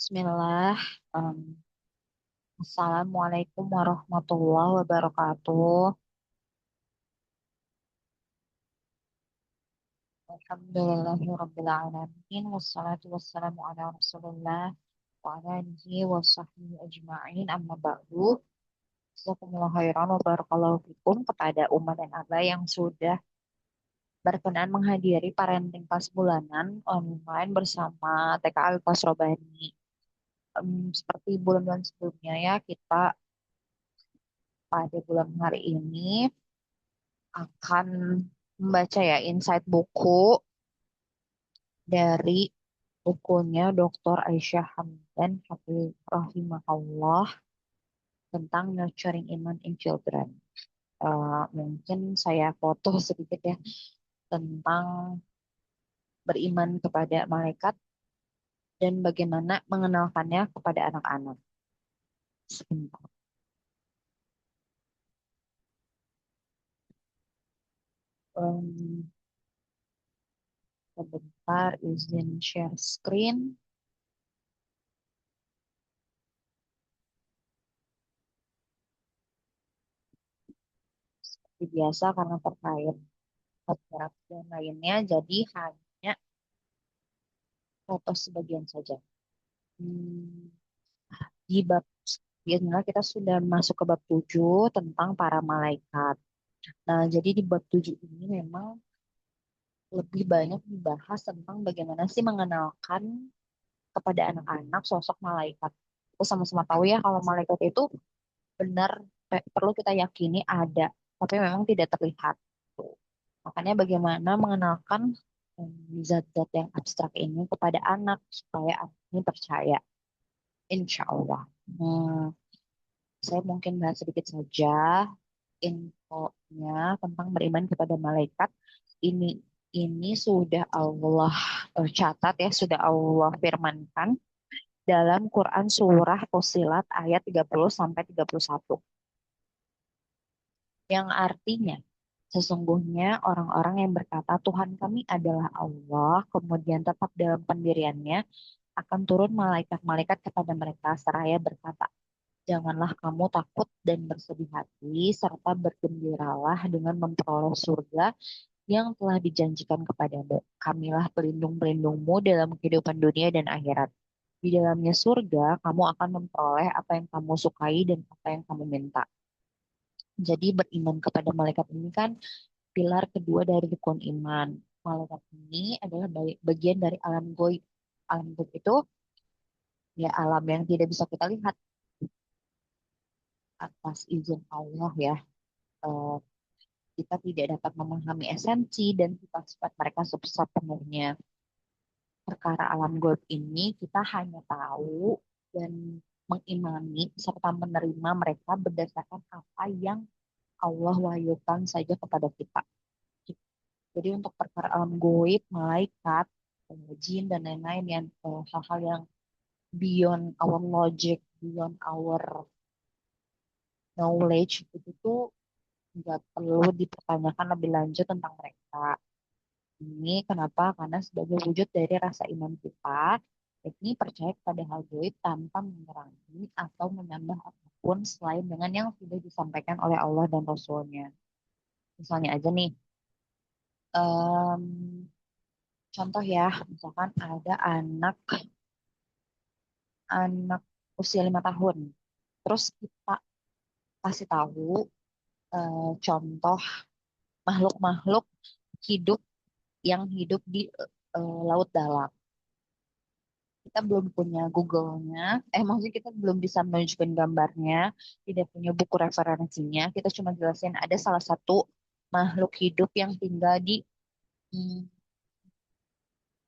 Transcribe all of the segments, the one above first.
Bismillah. Em, Assalamualaikum warahmatullahi wabarakatuh. Alhamdulillahirrabbilalamin. Wassalatu wassalamu ala rasulillah wa ala alihi wa sahbihi ajma'in amma ba'du. Jazakumullah khairan wa barakallahu fikum kepada umat dan abah yang sudah berkenan menghadiri parenting kelas bulanan online bersama TK Alfa Robani. Seperti bulan-bulan sebelumnya ya, kita pada bulan hari ini akan membaca ya insight buku dari bukunya Dr. Aisyah Hamdan Rahimahullah tentang Nurturing Iman in Children. Mungkin saya foto sedikit ya tentang beriman kepada malaikat dan bagaimana mengenalkannya kepada anak-anak. Sebentar. Em, Sebentar izin share screen. Seperti biasa karena terkait fotografi dan lainnya, jadi hanya foto sebagian saja. Hmm, di bab biasanya kita sudah masuk ke bab 7 tentang para malaikat. Nah, jadi di bab 7 ini memang lebih banyak dibahas tentang bagaimana sih mengenalkan kepada anak-anak sosok malaikat. Kita sama-sama tahu ya kalau malaikat itu benar perlu kita yakini ada, tapi memang tidak terlihat. Tuh. Makanya bagaimana mengenalkan zat-zat yang abstrak ini kepada anak supaya anak ini percaya. Insya Allah. Hmm, saya mungkin bahas sedikit saja infonya tentang beriman kepada malaikat. Ini ini sudah Allah catat ya, sudah Allah firmankan dalam Quran surah Fussilat ayat 30 sampai 31. Yang artinya sesungguhnya orang-orang yang berkata Tuhan kami adalah Allah, kemudian tetap dalam pendiriannya, akan turun malaikat-malaikat kepada mereka seraya berkata, janganlah kamu takut dan bersedih hati, serta bergembiralah dengan memperoleh surga yang telah dijanjikan kepadamu. Kamilah pelindung-pelindungmu dalam kehidupan dunia dan akhirat. Di dalamnya surga, kamu akan memperoleh apa yang kamu sukai dan apa yang kamu minta. Jadi beriman kepada malaikat ini kan pilar kedua dari rukun iman. Malaikat ini adalah bagian dari alam goib. Alam goib itu ya alam yang tidak bisa kita lihat atas izin Allah ya. Eh, kita tidak dapat memahami esensi dan sifat-sifat mereka sepenuhnya. Perkara alam goib ini kita hanya tahu dan mengimani serta menerima mereka berdasarkan apa yang Allah wahyukan saja kepada kita. Jadi untuk perkara alam goib, malaikat, jin dan lain-lain yang hal-hal yang beyond our logic, beyond our knowledge itu tuh nggak perlu dipertanyakan lebih lanjut tentang mereka. Ini kenapa? Karena sebagai wujud dari rasa iman kita, ini percaya pada hal gaib tanpa mengurangi atau menambah apapun selain dengan yang sudah disampaikan oleh Allah dan Rasulnya. Misalnya aja nih, em, contoh ya, misalkan ada anak usia 5 tahun, terus kita kasih tahu contoh makhluk-makhluk hidup yang hidup di laut dalam. Kita belum punya Google-nya, maksudnya kita belum bisa menunjukkan gambarnya, tidak punya buku referensinya, kita cuma jelasin ada salah satu makhluk hidup yang tinggal mm,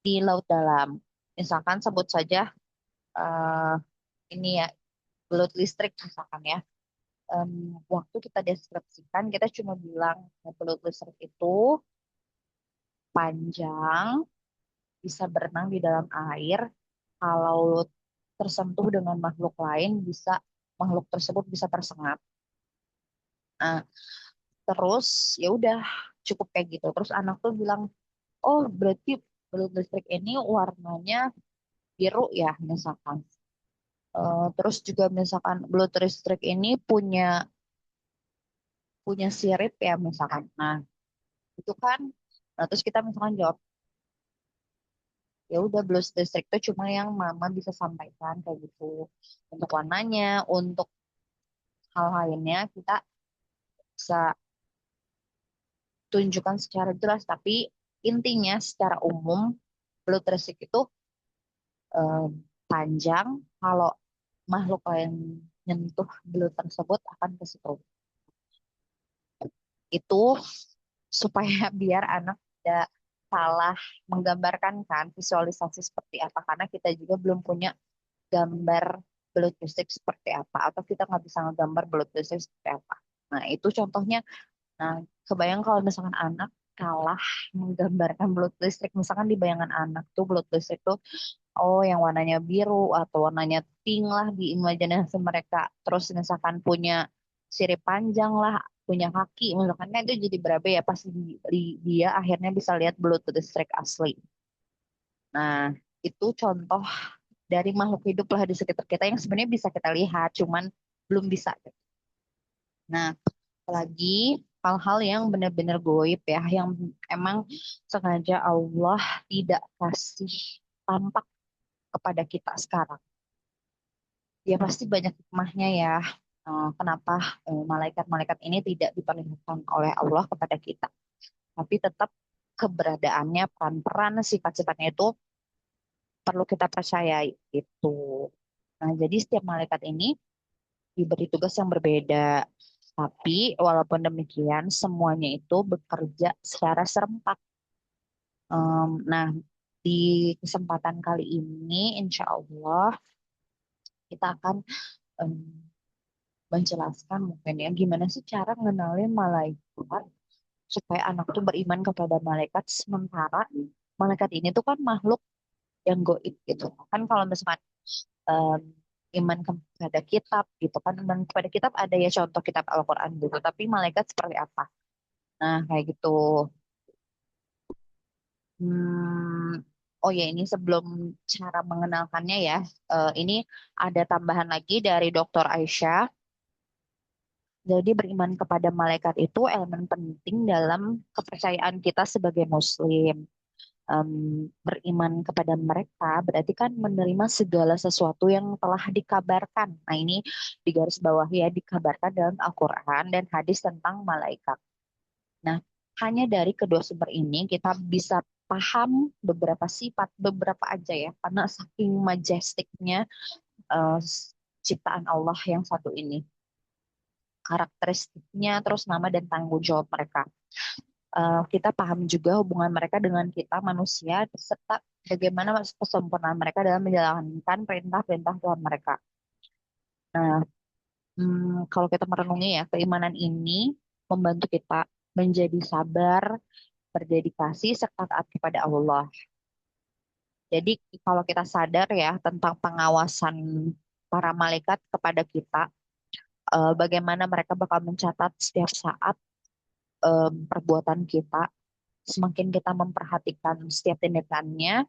di laut dalam. Misalkan sebut saja eh, ini ya, belut listrik misalkan ya. Em, Waktu kita deskripsikan, kita cuma bilang belut listrik itu panjang, bisa berenang di dalam air. Kalau tersentuh dengan makhluk lain, makhluk tersebut bisa tersengat. Nah, terus ya udah cukup kayak gitu. Terus anak tuh bilang, oh berarti belut listrik ini warnanya biru ya misalkan. Terus juga misalkan blood restrict ini punya punya sirip ya misalkan. Nah, itu kan terus kita misalkan jawab ya udah blood restrict itu cuma yang mama bisa sampaikan kayak gitu. Untuk warnanya, untuk hal lainnya kita bisa tunjukkan secara jelas, tapi intinya secara umum blood restrict itu eh, panjang kalau makhluk lain nyentuh blood tersebut akan ke situ. Itu supaya biar anak tidak salah menggambarkan kan visualisasi seperti apa karena kita juga belum punya gambar blood test seperti apa atau kita nggak bisa ngegambar blood test seperti apa. Nah itu contohnya. Nah kebayang kalau misalkan anak kalah menggambarkan blood listrik misalkan di bayangan anak tuh blood listrik tuh oh yang warnanya biru atau warnanya pink lah di imajinasi mereka terus misalkan punya sirip panjang lah punya kaki misalkan kan itu jadi berabe ya pas dia akhirnya bisa lihat Bluetooth listrik asli. Nah itu contoh dari makhluk hidup lah di sekitar kita yang sebenarnya bisa kita lihat cuman belum bisa. Nah apalagi hal-hal yang benar-benar goib ya yang emang sengaja Allah tidak kasih tampak kepada kita sekarang. Ya pasti banyak hikmahnya ya. Kenapa malaikat-malaikat ini tidak diperlihatkan oleh Allah kepada kita. Tapi tetap keberadaannya, peran-peran, sifat-sifatnya itu perlu kita percayai. Itu. Nah, jadi setiap malaikat ini diberi tugas yang berbeda. Tapi walaupun demikian, semuanya itu bekerja secara serempak. Nah, di kesempatan kali ini, insya Allah, kita akan em, menjelaskan mungkin ya gimana sih cara ngenalin malaikat supaya anak tuh beriman kepada malaikat sementara malaikat ini tuh kan makhluk yang goib gitu kan kalau misalkan em, iman kepada kitab gitu kan iman kepada kitab ada ya contoh kitab Al-Quran gitu tapi malaikat seperti apa nah kayak gitu. Oh ya ini sebelum cara mengenalkannya ya ini ada tambahan lagi dari Dokter Aisyah. Jadi beriman kepada malaikat itu elemen penting dalam kepercayaan kita sebagai Muslim. Em, Beriman kepada mereka berarti kan menerima segala sesuatu yang telah dikabarkan. Nah ini di garis bawah ya dikabarkan dalam Al-Quran dan hadis tentang malaikat. Nah hanya dari kedua sumber ini kita bisa paham beberapa sifat, beberapa aja ya, karena saking majestiknya eh, ciptaan Allah yang satu ini karakteristiknya, terus nama dan tanggung jawab mereka. Kita paham juga hubungan mereka dengan kita manusia, serta bagaimana kesempurnaan mereka dalam menjalankan perintah-perintah Tuhan mereka. Nah, kalau kita merenungi ya, keimanan ini membantu kita menjadi sabar, berdedikasi, serta taat kepada Allah. Jadi kalau kita sadar ya tentang pengawasan para malaikat kepada kita, bagaimana mereka bakal mencatat setiap saat perbuatan kita, semakin kita memperhatikan setiap tindakannya,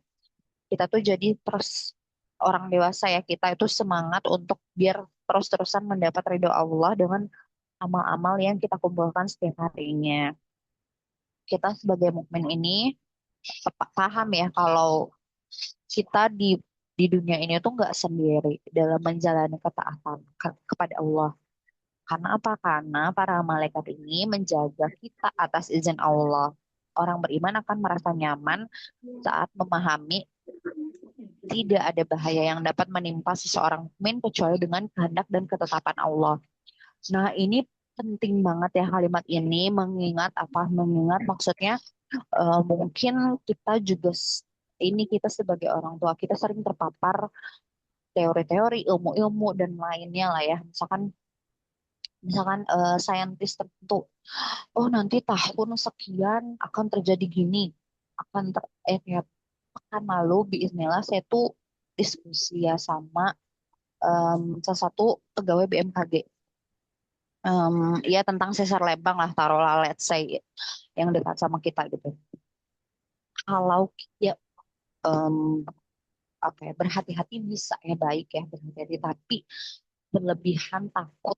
kita tuh jadi terus orang dewasa ya, kita itu semangat untuk biar terus-terusan mendapat ridho Allah dengan amal-amal yang kita kumpulkan setiap harinya. Kita sebagai mukmin ini paham ya kalau kita di dunia ini tuh nggak sendiri dalam menjalani ketaatan kepada Allah. Karena apa? Karena para malaikat ini menjaga kita atas izin Allah. Orang beriman akan merasa nyaman saat memahami tidak ada bahaya yang dapat menimpa seseorang mukmin kecuali dengan kehendak dan ketetapan Allah. Nah, ini penting banget ya kalimat ini mengingat apa? Mengingat maksudnya mungkin kita juga ini kita sebagai orang tua kita sering terpapar teori-teori, ilmu-ilmu dan lainnya lah ya. Misalkan misalkan saintis tertentu, oh nanti tahun sekian akan terjadi gini, akan ya pekan lalu Bismillah saya tuh diskusi ya sama salah satu pegawai BMKG. Em, ya tentang sesar Lembang lah taruhlah let's say yang dekat sama kita gitu. Kalau ya em, Oke, berhati-hati bisa ya baik ya berhati-hati, tapi berlebihan takut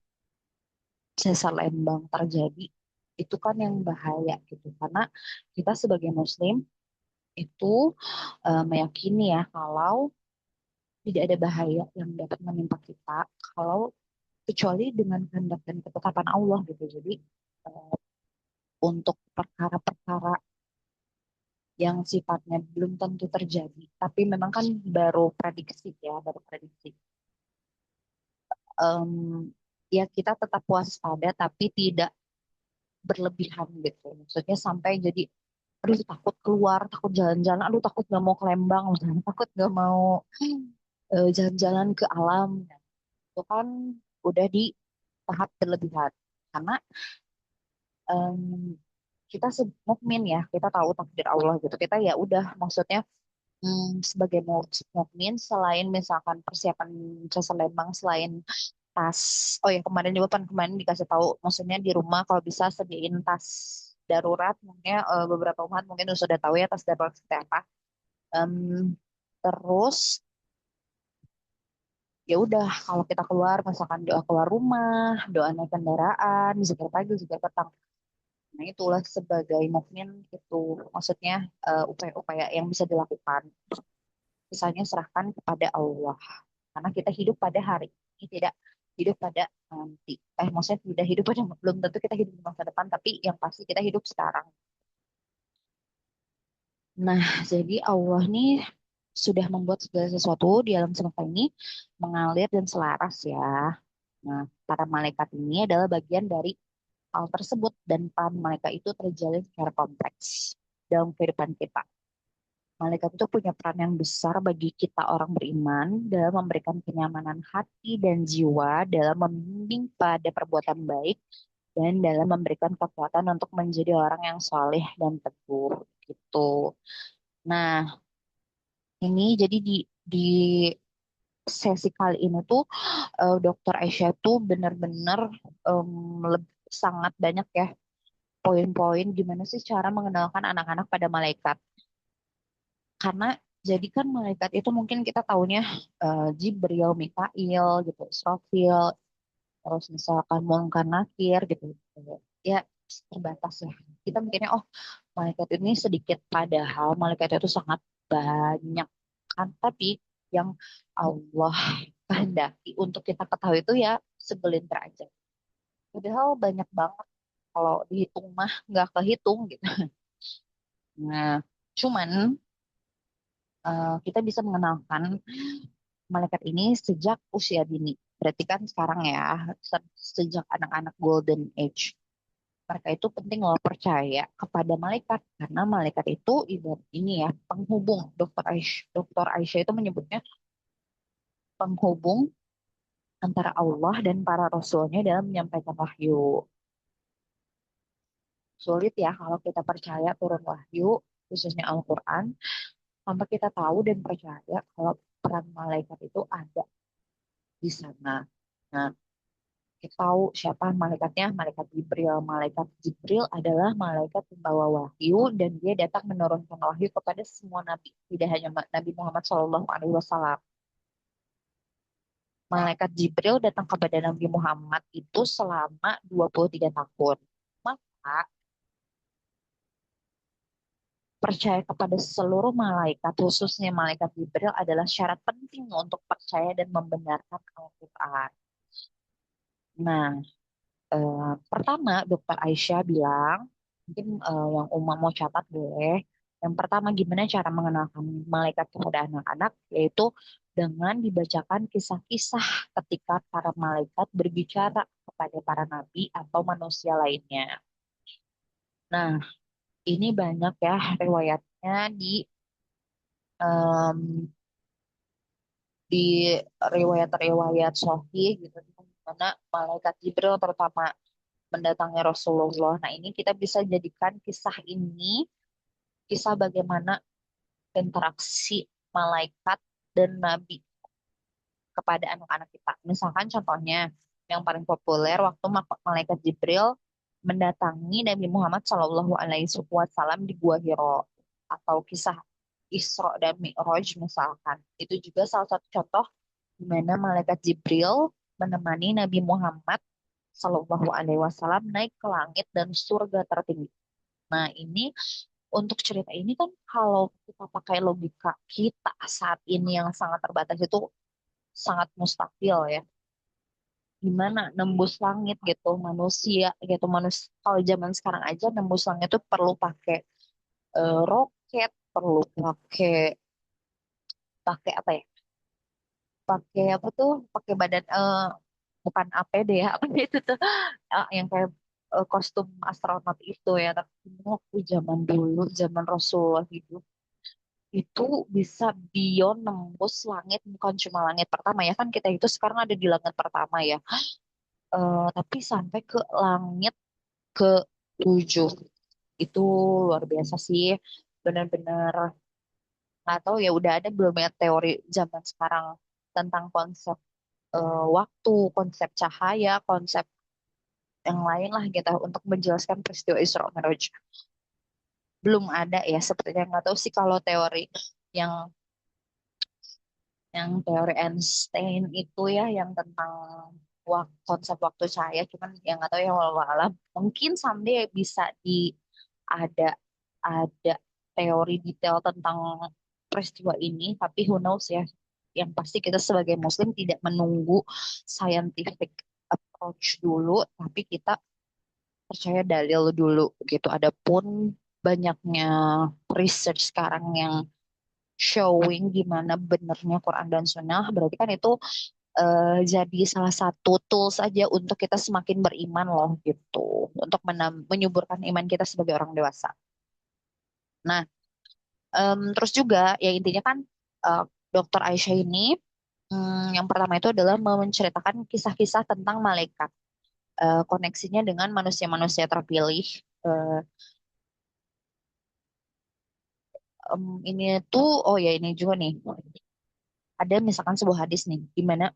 sesar lembang terjadi itu kan yang bahaya gitu. Karena kita sebagai Muslim itu meyakini ya kalau tidak ada bahaya yang dapat menimpa kita kalau kecuali dengan kehendak dan ketetapan Allah gitu. Jadi eh, untuk perkara-perkara yang sifatnya belum tentu terjadi, tapi memang kan baru prediksi ya, baru prediksi. Em, ya kita tetap waspada tapi tidak berlebihan gitu. Maksudnya sampai jadi, aduh takut keluar, takut jalan-jalan, aduh takut nggak mau ke Lembang, misalnya, takut nggak mau jalan-jalan ke alam. Nah, itu kan udah di tahap berlebihan. Karena em, kita mukmin ya, kita tahu takdir Allah gitu. Kita ya udah, maksudnya sebagai mukmin, selain misalkan persiapan jasa Lembang, selain tas, oh ya kemarin juga kan kemarin dikasih tahu, maksudnya di rumah kalau bisa sediain tas darurat, mungkin beberapa umat mungkin sudah tahu ya tas darurat seperti apa. Em, terus ya udah kalau kita keluar misalkan doa keluar rumah, doa naik kendaraan, zikir pagi, zikir petang. Nah itulah sebagai mukmin itu maksudnya upaya-upaya yang bisa dilakukan. Misalnya serahkan kepada Allah. Karena kita hidup pada hari ini, tidak hidup pada nanti. Maksudnya tidak hidup pada, belum tentu kita hidup di masa depan, tapi yang pasti kita hidup sekarang. Nah, jadi Allah nih sudah membuat segala sesuatu di alam semesta ini mengalir dan selaras ya. Nah, para malaikat ini adalah bagian dari hal tersebut dan peran malaikat itu terjalin secara kompleks dalam kehidupan kita. Malaikat itu punya peran yang besar bagi kita orang beriman dalam memberikan kenyamanan hati dan jiwa, dalam membimbing pada perbuatan baik, dan dalam memberikan kekuatan untuk menjadi orang yang soleh dan teguh gitu. Nah, ini jadi di sesi kali ini tuh Dokter Aisyah tuh benar-benar sangat banyak ya poin-poin gimana sih cara mengenalkan anak-anak pada malaikat. Karena jadi kan malaikat itu mungkin kita taunya Jibril, Mikail gitu, Israfil, terus misalkan Munkar Nakir gitu. Ya terbatas ya. Kita mikirnya oh malaikat ini sedikit, padahal malaikat itu sangat banyak kan. Tapi yang Allah kehendaki untuk kita ketahui itu ya segelintir aja. Padahal banyak banget kalau dihitung mah nggak kehitung gitu. Nah, cuman kita bisa mengenalkan malaikat ini sejak usia dini. Berarti kan sekarang ya, sejak anak-anak golden age. Mereka itu penting loh percaya kepada malaikat karena malaikat itu ibarat ini ya penghubung. Dokter Aisyah itu menyebutnya penghubung antara Allah dan para rasulnya dalam menyampaikan wahyu. Sulit ya kalau kita percaya turun wahyu, khususnya Al-Quran, tanpa kita tahu dan percaya kalau peran malaikat itu ada di sana. Nah, kita tahu siapa malaikatnya, malaikat Jibril. Malaikat Jibril adalah malaikat pembawa wahyu dan dia datang menurunkan wahyu kepada semua nabi, tidak hanya Nabi Muhammad SAW. Malaikat Jibril datang kepada Nabi Muhammad itu selama 23 tahun. Maka percaya kepada seluruh malaikat, khususnya malaikat Jibril adalah syarat penting untuk percaya dan membenarkan Al-Quran. Nah, pertama, Dokter Aisyah bilang, mungkin yang Uma mau catat boleh. Yang pertama, gimana cara mengenalkan malaikat kepada anak-anak, yaitu dengan dibacakan kisah-kisah ketika para malaikat berbicara kepada para nabi atau manusia lainnya. Nah, ini banyak ya riwayatnya em, di riwayat-riwayat sahih gitu, di mana malaikat Jibril terutama mendatangi Rasulullah. Nah, ini kita bisa jadikan kisah ini, kisah bagaimana interaksi malaikat dan nabi kepada anak-anak kita. Misalkan contohnya, yang paling populer waktu malaikat Jibril mendatangi Nabi Muhammad SAW di Gua Hiro, atau kisah. Isra dan Mi'raj misalkan. Itu juga salah satu contoh di mana malaikat Jibril menemani Nabi Muhammad Shallallahu Alaihi Wasallam naik ke langit dan surga tertinggi. Nah, ini untuk cerita ini kan kalau kita pakai logika kita saat ini yang sangat terbatas itu sangat mustahil ya. Gimana nembus langit gitu manusia gitu kalau zaman sekarang aja nembus langit itu perlu pakai roket, perlu pakai pakai apa ya? Pakai apa tuh? Pakai badan bukan APD ya, apa itu tuh yang kayak kostum astronot itu ya. Tapi waktu zaman dulu, zaman Rasulullah itu bisa beyond nembus langit, bukan cuma langit pertama ya kan kita itu sekarang ada di langit pertama ya. Tapi sampai ke langit ke tujuh itu luar biasa sih, benar-benar nggak tahu ya udah ada belum ya teori zaman sekarang tentang konsep waktu, konsep cahaya, konsep yang lain lah gitu untuk menjelaskan peristiwa Isra Mi'raj. Belum ada ya sepertinya nggak tahu sih kalau teori yang teori Einstein itu ya yang tentang konsep waktu cahaya cuman yang nggak tahu ya walau alam mungkin someday bisa ada ada teori detail tentang peristiwa ini tapi who knows ya yang pasti kita sebagai muslim tidak menunggu scientific approach dulu tapi kita percaya dalil dulu gitu. Adapun banyaknya research sekarang yang showing gimana benernya Quran dan Sunnah, berarti kan itu jadi salah satu tools saja untuk kita semakin beriman loh gitu, untuk menyuburkan iman kita sebagai orang dewasa. Nah, terus juga ya intinya kan eh, Dokter Aisyah ini yang pertama itu adalah menceritakan kisah-kisah tentang malaikat, koneksinya dengan manusia-manusia terpilih. eh, ini tuh oh ya ini juga nih ada misalkan sebuah hadis nih di mana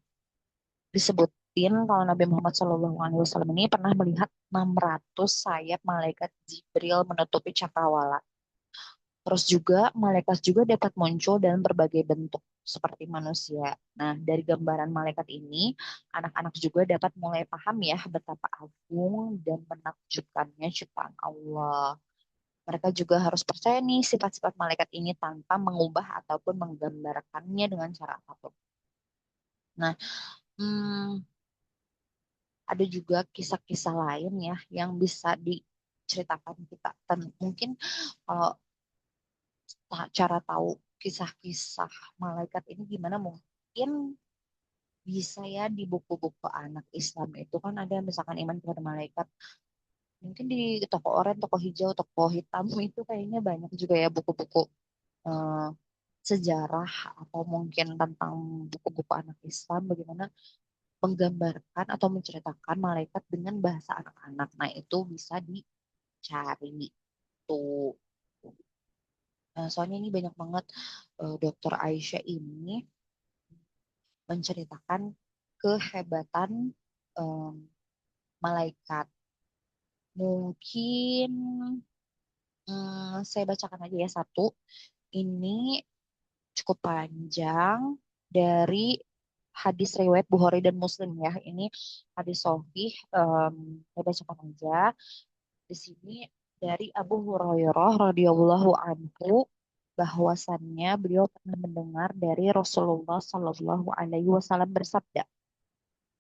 disebutin kalau Nabi Muhammad SAW ini pernah melihat 600 sayap malaikat Jibril menutupi cakrawala. Terus juga malaikat juga dapat muncul dalam berbagai bentuk seperti manusia. Nah, dari gambaran malaikat ini, anak-anak juga dapat mulai paham ya betapa agung dan menakjubkannya ciptaan Allah. Mereka juga harus percaya nih sifat-sifat malaikat ini tanpa mengubah ataupun menggambarkannya dengan cara apapun. Nah, hmm, ada juga kisah-kisah lain ya yang bisa diceritakan kita. Dan mungkin kalau cara tahu kisah-kisah malaikat ini gimana mungkin bisa ya di buku-buku anak Islam itu kan ada misalkan iman kepada malaikat. Mungkin di toko oranye, toko hijau, toko hitam itu kayaknya banyak juga ya buku-buku eh, sejarah atau mungkin tentang buku-buku anak Islam bagaimana menggambarkan atau menceritakan malaikat dengan bahasa anak-anak. Nah, itu bisa dicari tuh. Soalnya ini banyak banget Dokter Aisyah ini menceritakan kehebatan em, malaikat. Mungkin saya bacakan aja ya satu. Ini cukup panjang dari hadis riwayat Bukhari dan Muslim ya. Ini hadis sahih. Saya bacakan aja. Di sini dari Abu Hurairah radhiyallahu anhu bahwasannya beliau pernah mendengar dari Rasulullah Shallallahu Alaihi Wasallam bersabda,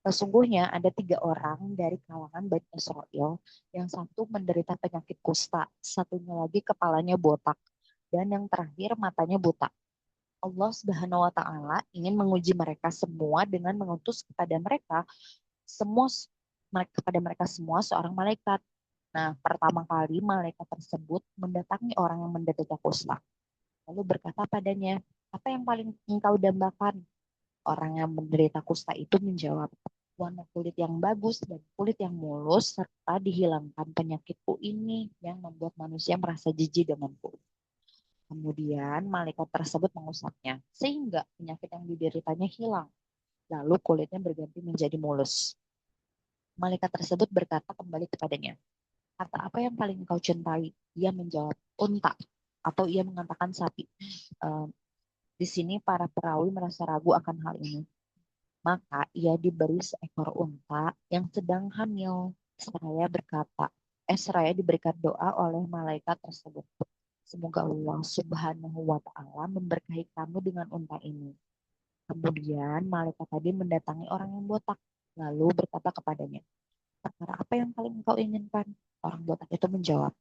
sesungguhnya ada tiga orang dari kalangan Bani Israel, yang satu menderita penyakit kusta, satunya lagi kepalanya botak, dan yang terakhir matanya buta. Allah Subhanahu wa taala ingin menguji mereka semua dengan mengutus semua kepada mereka semua seorang malaikat. Nah, pertama kali malaikat tersebut mendatangi orang yang menderita kusta. Lalu berkata padanya, apa yang paling engkau dambakan? Orang yang menderita kusta itu menjawab, warna kulit yang bagus dan kulit yang mulus serta dihilangkan penyakitku ini yang membuat manusia merasa jijik denganku. Kemudian malaikat tersebut mengusapnya sehingga penyakit yang dideritanya hilang. Lalu kulitnya berganti menjadi mulus. Malaikat tersebut berkata kembali kepadanya, kata apa yang paling engkau cintai? Dia menjawab, unta. atau ia mengatakan sapi. Eh, di sini para perawi merasa ragu akan hal ini. Maka ia diberi seekor unta yang sedang hamil. Seraya diberikan doa oleh malaikat tersebut. Semoga Allah Subhanahu wa Ta'ala memberkahi kamu dengan unta ini. Kemudian malaikat tadi mendatangi orang yang botak, lalu berkata kepadanya, perkara apa yang paling engkau inginkan? Orang botak itu menjawab,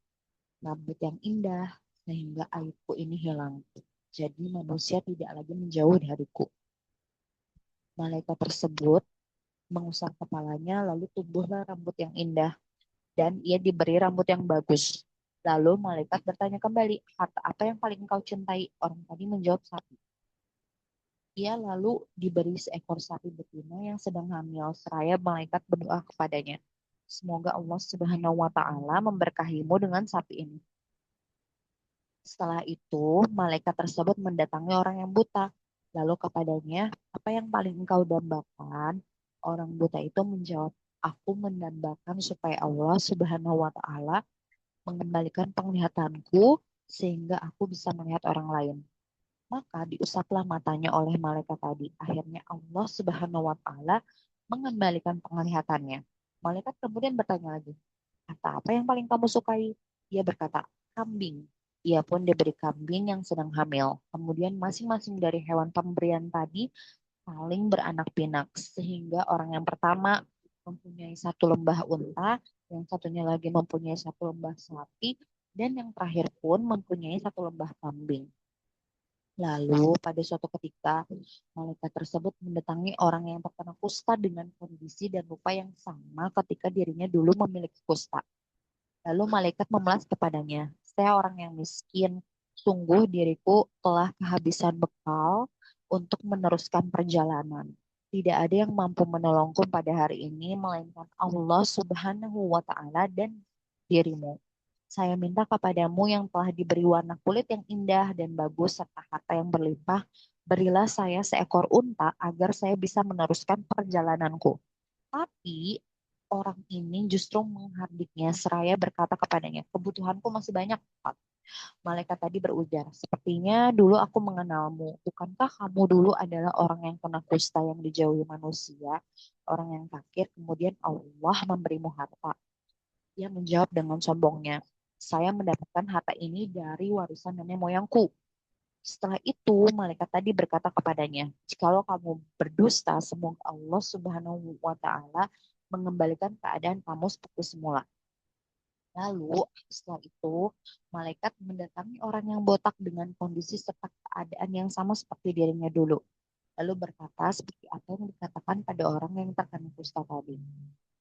rambut yang indah, sehingga aibku ini hilang. Jadi manusia tidak lagi menjauh dariku. Malaikat tersebut mengusap kepalanya, lalu tumbuhlah rambut yang indah, dan ia diberi rambut yang bagus. Lalu malaikat bertanya kembali, harta apa yang paling engkau cintai? Orang tadi menjawab sapi. Ia lalu diberi seekor sapi betina yang sedang hamil, seraya malaikat berdoa kepadanya. Semoga Allah Subhanahu wa Ta'ala memberkahimu dengan sapi ini. Setelah itu, malaikat tersebut mendatangi orang yang buta. Lalu kepadanya, apa yang paling engkau dambakan? Orang buta itu menjawab, aku mendambakan supaya Allah Subhanahu wa Ta'ala mengembalikan penglihatanku sehingga aku bisa melihat orang lain. Maka diusaplah matanya oleh malaikat tadi. Akhirnya Allah Subhanahu wa Ta'ala mengembalikan penglihatannya. Malaikat kemudian bertanya lagi, kata apa yang paling kamu sukai? Dia berkata, kambing. Ia pun diberi kambing yang sedang hamil. Kemudian masing-masing dari hewan pemberian tadi saling beranak pinak. Sehingga orang yang pertama mempunyai satu lembah unta, yang satunya lagi mempunyai satu lembah sapi, dan yang terakhir pun mempunyai satu lembah kambing. Lalu pada suatu ketika malaikat tersebut mendatangi orang yang terkena kusta dengan kondisi dan rupa yang sama ketika dirinya dulu memiliki kusta. Lalu malaikat memelas kepadanya, saya orang yang miskin, sungguh diriku telah kehabisan bekal untuk meneruskan perjalanan. Tidak ada yang mampu menolongku pada hari ini, melainkan Allah Subhanahu wa Ta'ala dan dirimu. Saya minta kepadamu yang telah diberi warna kulit yang indah dan bagus serta harta yang berlimpah, berilah saya seekor unta agar saya bisa meneruskan perjalananku. Tapi orang ini justru menghardiknya seraya berkata kepadanya, kebutuhanku masih banyak, Pak. Malaikat tadi berujar, sepertinya dulu aku mengenalmu. Bukankah kamu dulu adalah orang yang kena kusta yang dijauhi manusia, orang yang fakir, kemudian Allah memberimu harta. Ia menjawab dengan sombongnya, saya mendapatkan harta ini dari warisan nenek moyangku. Setelah itu, malaikat tadi berkata kepadanya, jikalau kamu berdusta, semoga Allah Subhanahu wa Ta'ala mengembalikan keadaan kamu seperti semula. Lalu, setelah itu, malaikat mendatangi orang yang botak dengan kondisi serta keadaan yang sama seperti dirinya dulu. Lalu berkata seperti apa yang dikatakan pada orang yang terkena kusta tadi.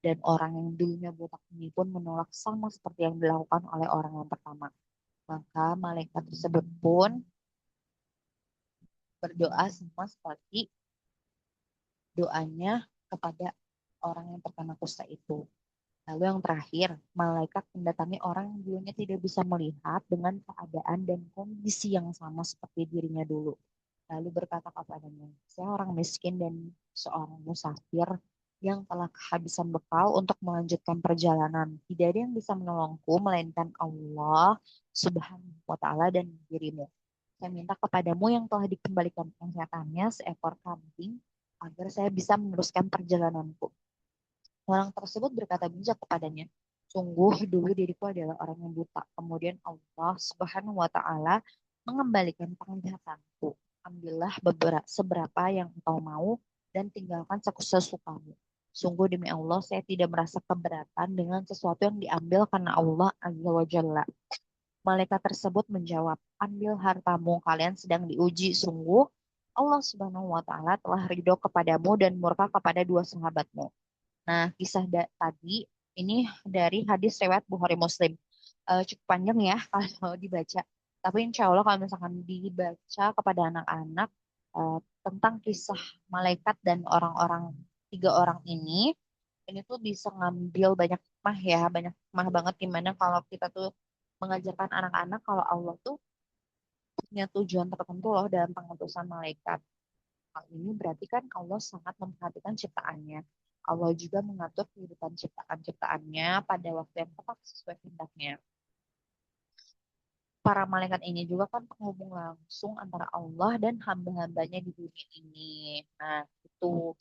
Dan orang yang dulunya botak ini pun menolak sama seperti yang dilakukan oleh orang yang pertama. Maka malaikat tersebut pun berdoa sama seperti doanya kepada orang yang terkena kusta itu. Lalu yang terakhir, malaikat mendatangi orang yang dulunya tidak bisa melihat dengan keadaan dan kondisi yang sama seperti dirinya dulu. Lalu berkata kepadanya, saya orang miskin dan seorang musafir yang telah kehabisan bekal untuk melanjutkan perjalanan. Tidak ada yang bisa menolongku melainkan Allah Subhanahu wa Ta'ala dan dirimu. Saya minta kepadamu yang telah dikembalikan kesehatannya seekor kambing agar saya bisa meneruskan perjalananku. Orang tersebut berkata bijak kepadanya, sungguh dulu diriku adalah orang yang buta. Kemudian Allah Subhanahu wa Ta'ala mengembalikan penglihatanku. Ambillah seberapa yang engkau mau dan tinggalkan sesukamu. Sungguh demi Allah saya tidak merasa keberatan dengan sesuatu yang diambil karena Allah Azza wa Jalla. Malaikat tersebut menjawab, ambil hartamu, kalian sedang diuji. Sungguh Allah Subhanahu wa Ta'ala telah ridho kepadamu dan murka kepada dua sahabatmu. Nah, kisah tadi ini dari hadis riwayat Bukhari Muslim. Cukup panjang ya kalau dibaca. Tapi insya Allah kalau misalkan dibaca kepada anak-anak tentang kisah malaikat dan orang-orang tiga orang ini tuh bisa ngambil banyak hikmah ya, banyak hikmah banget gimana kalau kita tuh mengajarkan anak-anak kalau Allah tuh punya tujuan tertentu loh dalam pengutusan malaikat. Hal ini berarti kan Allah sangat memperhatikan ciptaannya. Allah juga mengatur kehidupan ciptaan-ciptaannya pada waktu yang tepat sesuai kehendaknya. para malaikat ini juga kan penghubung langsung antara Allah dan hamba-hambanya di dunia ini. Nah, itu.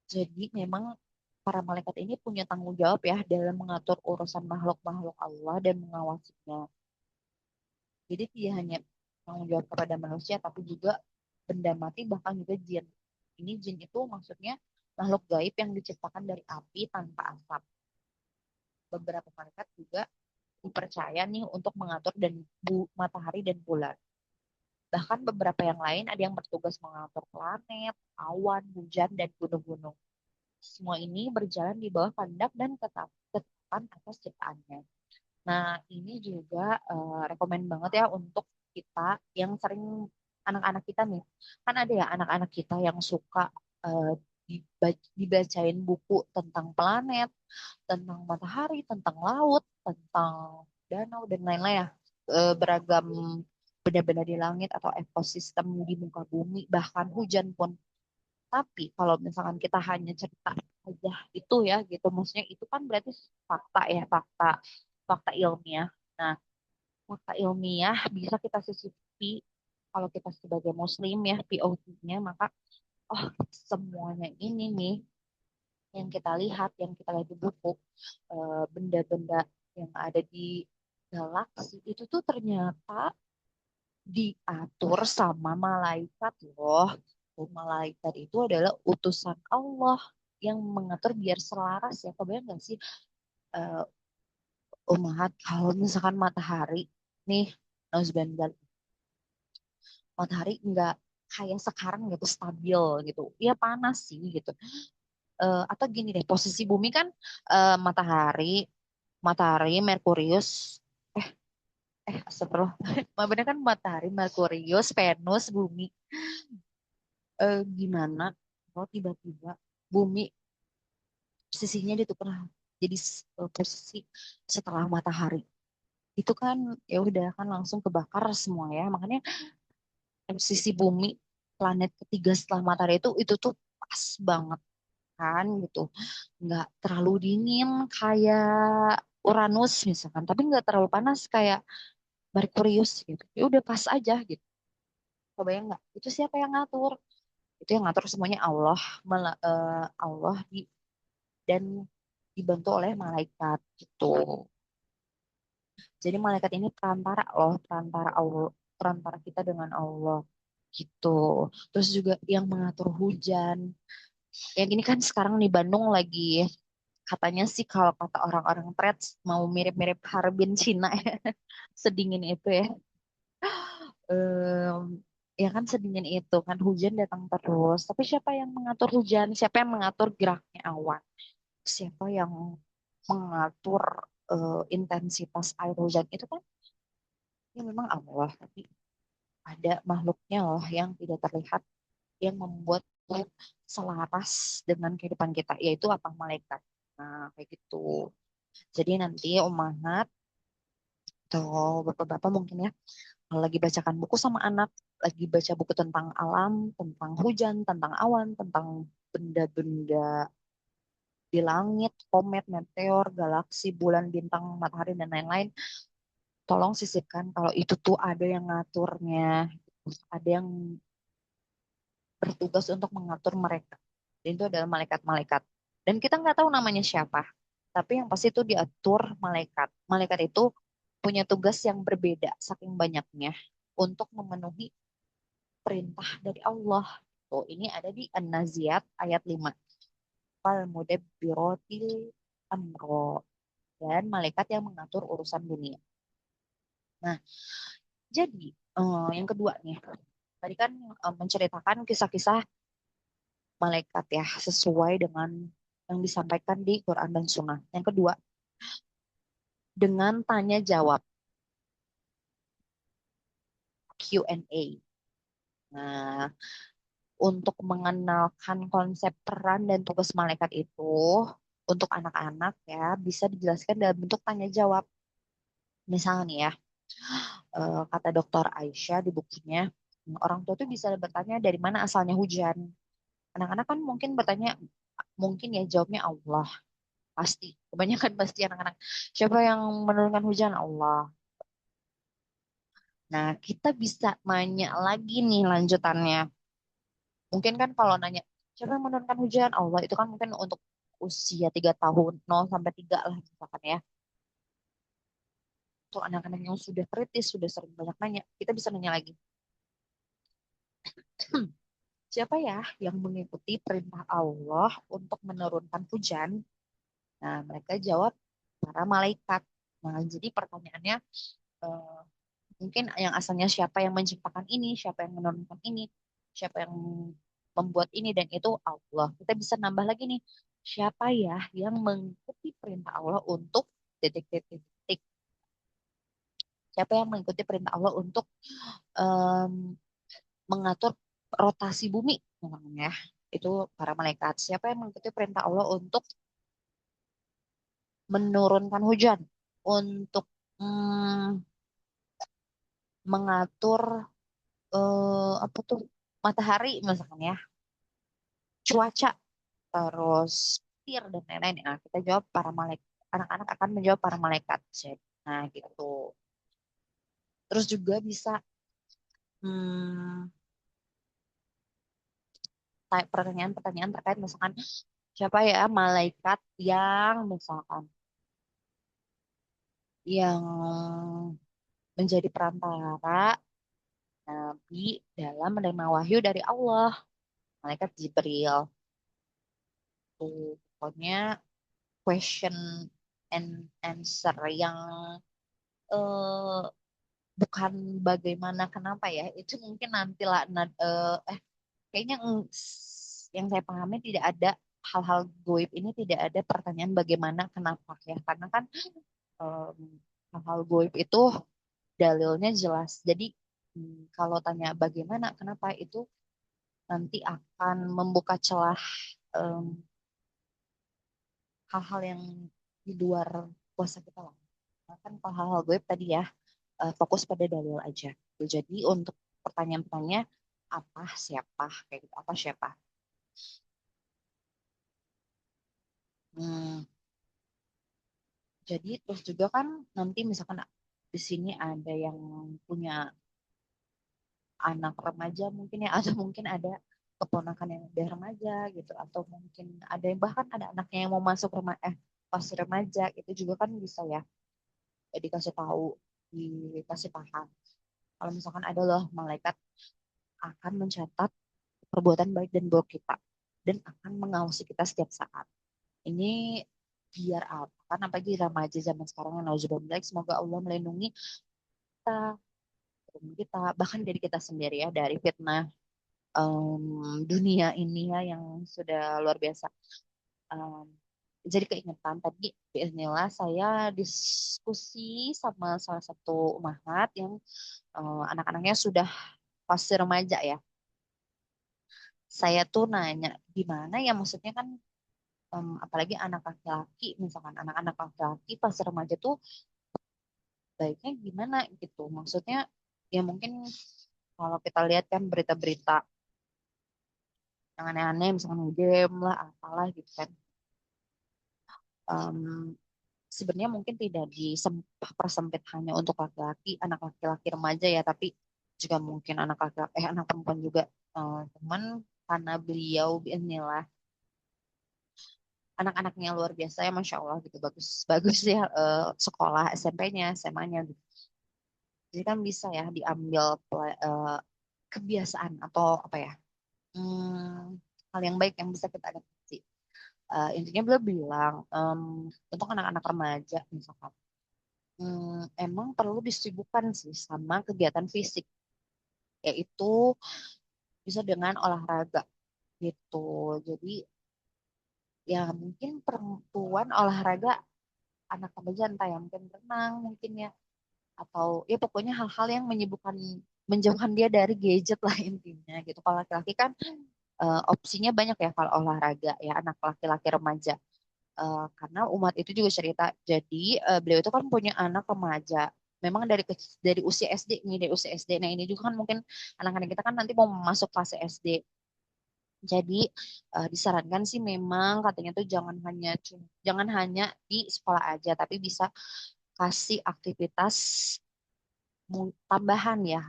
Jadi memang para malaikat ini punya tanggung jawab ya dalam mengatur urusan makhluk-makhluk Allah dan mengawasinya. Jadi tidak hanya tanggung jawab kepada manusia, tapi juga benda mati, bahkan juga jin. Ini jin itu maksudnya makhluk gaib yang diciptakan dari api tanpa asap. Beberapa malaikat juga dipercaya nih untuk mengatur dan matahari dan bulan. Bahkan beberapa yang lain ada yang bertugas mengatur planet, awan, hujan, dan gunung-gunung. Semua ini berjalan di bawah kehendak dan ketetapan atas ciptaannya. Nah, ini juga rekomen banget ya untuk kita yang sering anak-anak kita nih. Kan ada ya anak-anak kita yang suka eh, dibacain buku tentang planet, tentang matahari, tentang laut, tentang danau dan lain-lain ya. Beragam benda-benda di langit atau ekosistem di muka bumi, bahkan hujan pun. Tapi kalau misalkan kita hanya cerita aja itu ya gitu, maksudnya itu kan berarti fakta ya, fakta fakta ilmiah. Nah, fakta ilmiah bisa kita sisipi kalau kita sebagai muslim ya POV-nya, maka oh semuanya ini nih yang kita lihat di buku, benda-benda yang ada di galaksi itu tuh ternyata diatur sama malaikat loh. Tuh, malaikat itu adalah utusan Allah yang mengatur biar selaras ya. Kebayang nggak sih eh Umahat kalau misalkan matahari nih, nauzubillah, matahari nggak kayak sekarang gitu stabil gitu. Iya panas sih gitu. Atau gini deh, posisi bumi kan matahari, Merkurius, eh astagfirullah. Bener kan matahari, Merkurius, Venus, bumi. Gimana kalau tiba-tiba bumi posisinya ditukar jadi posisi setelah matahari itu kan ya udah kan langsung kebakar semua ya, makanya sisi bumi planet ketiga setelah matahari itu tuh pas banget kan gitu, nggak terlalu dingin kayak Uranus misalkan, tapi nggak terlalu panas kayak Merkurius gitu, ya udah pas aja gitu. Kebayang nggak itu siapa yang ngatur? Itu yang ngatur semuanya Allah, Allah dan dibantu oleh malaikat gitu. Jadi malaikat ini perantara loh, perantara Allah, perantara kita dengan Allah gitu. Terus juga yang mengatur hujan. Yang ini kan sekarang di Bandung lagi katanya sih kalau kata orang-orang trades mau mirip-mirip Harbin Cina ya. Sedingin itu ya. Em, ya kan sedingin itu kan hujan datang terus. Tapi siapa yang mengatur hujan? Siapa yang mengatur geraknya awan? Siapa yang mengatur intensitas air hujan itu kan ya memang Allah, tapi ada makhluknya loh yang tidak terlihat yang membuat itu selaras dengan kehidupan kita, yaitu apa malaikat. Nah, kayak gitu. Jadi nanti Om Mahat atau bapak-bapak mungkin ya, kalau lagi bacakan buku sama anak, lagi baca buku tentang alam, tentang hujan, tentang awan, tentang benda-benda di langit, komet, meteor, galaksi, bulan, bintang, matahari, dan lain-lain, tolong sisipkan kalau itu tuh ada yang ngaturnya, ada yang bertugas untuk mengatur mereka. Dan itu adalah malaikat-malaikat. Dan kita nggak tahu namanya siapa. Tapi yang pasti itu diatur malaikat. Malaikat itu punya tugas yang berbeda saking banyaknya untuk memenuhi perintah dari Allah. Tuh, ini ada di An-Naziat ayat 5. Fal mudabbirotil amro. Dan malaikat yang mengatur urusan dunia. Nah, jadi yang kedua nih. Tadi kan menceritakan kisah-kisah malaikat ya, sesuai dengan yang disampaikan di Quran dan Sunnah. Yang kedua, dengan tanya jawab Q&A. Nah, untuk mengenalkan konsep peran dan tugas malaikat itu untuk anak-anak ya bisa dijelaskan dalam bentuk tanya jawab. Misalnya nih ya, kata Dokter Aisyah di bukunya, orang tua tuh bisa bertanya dari mana asalnya hujan. Anak-anak kan mungkin bertanya, mungkin ya jawabnya Allah. Pasti, kebanyakan pasti anak-anak. Siapa yang menurunkan hujan? Allah. Nah, kita bisa nanya lagi nih lanjutannya. Mungkin kan kalau nanya, siapa yang menurunkan hujan? Allah, itu kan mungkin untuk usia 3 tahun, 0 sampai 3 lah misalkan ya. Untuk anak-anak yang sudah kritis, sudah sering banyak nanya, kita bisa nanya lagi. Siapa ya yang mengikuti perintah Allah untuk menurunkan hujan? Nah, mereka jawab para malaikat. Nah, jadi pertanyaannya, eh, mungkin yang asalnya siapa yang menciptakan ini, siapa yang menurunkan ini, siapa yang membuat ini dan itu Allah. Kita bisa nambah lagi nih, siapa ya yang mengikuti perintah Allah untuk titik titik titik. Siapa yang mengikuti perintah Allah untuk em, mengatur rotasi bumi, namanya. Itu para malaikat. Siapa yang mengikuti perintah Allah untuk menurunkan hujan, untuk mm, mengatur apa tuh matahari misalkan ya, cuaca, terus petir dan lain-lain. Nah, kita jawab para malaikat. Anak-anak akan menjawab para malaikat. Nah, gitu. Terus juga bisa hmm, pertanyaan-pertanyaan terkait misalkan siapa ya malaikat yang misalkan yang menjadi perantara Nabi dalam menerima wahyu dari Allah, malaikat Jibril. Tuh, pokoknya question and answer yang eh, bukan bagaimana kenapa ya itu mungkin nanti lah kayaknya yang saya pahami tidak ada hal-hal goib ini, tidak ada pertanyaan bagaimana kenapa ya, karena kan em, hal-hal goib itu dalilnya jelas. Jadi kalau tanya bagaimana kenapa itu nanti akan membuka celah em, hal-hal yang di luar kuasa kita lah. Nah, kan kalau hal-hal goib tadi ya, fokus pada dalil aja. Jadi untuk pertanyaan-pertanyaan apa siapa kayak gitu, apa siapa. Hmm, jadi terus juga kan nanti misalkan di sini ada yang punya anak remaja mungkin ya, atau mungkin ada keponakan yang udah remaja gitu, atau mungkin ada yang bahkan ada anaknya yang mau masuk pas remaja, itu juga kan bisa ya, dikasih tahu, dikasih paham. Kalau misalkan ada loh malaikat akan mencatat perbuatan baik dan buruk kita dan akan mengawasi kita setiap saat. Ini biar apa? Kan apalagi remaja zaman sekarang yang nauzubillah, semoga Allah melindungi kita, melindungi kita, bahkan dari kita sendiri ya dari fitnah dunia ini ya yang sudah luar biasa. Em, jadi keingetan tadi, bismillah saya diskusi sama salah satu umahat yang anak-anaknya sudah fase remaja ya. Saya tuh nanya gimana ya, maksudnya kan apalagi anak laki-laki, misalkan anak-anak laki-laki pas remaja tuh baiknya gimana gitu. Maksudnya ya mungkin kalau kita lihat kan berita-berita yang aneh-aneh, misalkan game lah, apalah gitu kan. Em, Sebenarnya mungkin tidak dipersempit hanya untuk laki-laki, anak laki-laki remaja ya, tapi juga mungkin anak laki-laki, anak perempuan juga. Cuman karena beliau inilah anak-anaknya luar biasa ya, masya Allah gitu, bagus bagus ya, sekolah SMP-nya, SMA-nya gitu. Jadi kan bisa ya diambil kebiasaan atau apa ya, hal yang baik yang bisa kita adaptasi. Intinya beliau bilang untuk anak-anak remaja misalkan emang perlu disibukkan sih sama kegiatan fisik, yaitu bisa dengan olahraga gitu. Jadi ya mungkin perempuan olahraga, anak remaja entah yang mungkin renang mungkin ya, atau ya pokoknya hal-hal yang menyibukkan, menjauhkan dia dari gadget lah intinya gitu. Kalau laki-laki kan opsinya banyak ya kalau olahraga ya, anak laki-laki remaja. Karena umat itu juga cerita, jadi beliau itu kan punya anak remaja. Memang dari usia SD nih, dari usia SD. Nah ini juga kan mungkin anak-anak kita kan nanti mau masuk fase SD. Jadi disarankan sih memang katanya tuh jangan hanya di sekolah aja, tapi bisa kasih aktivitas tambahan ya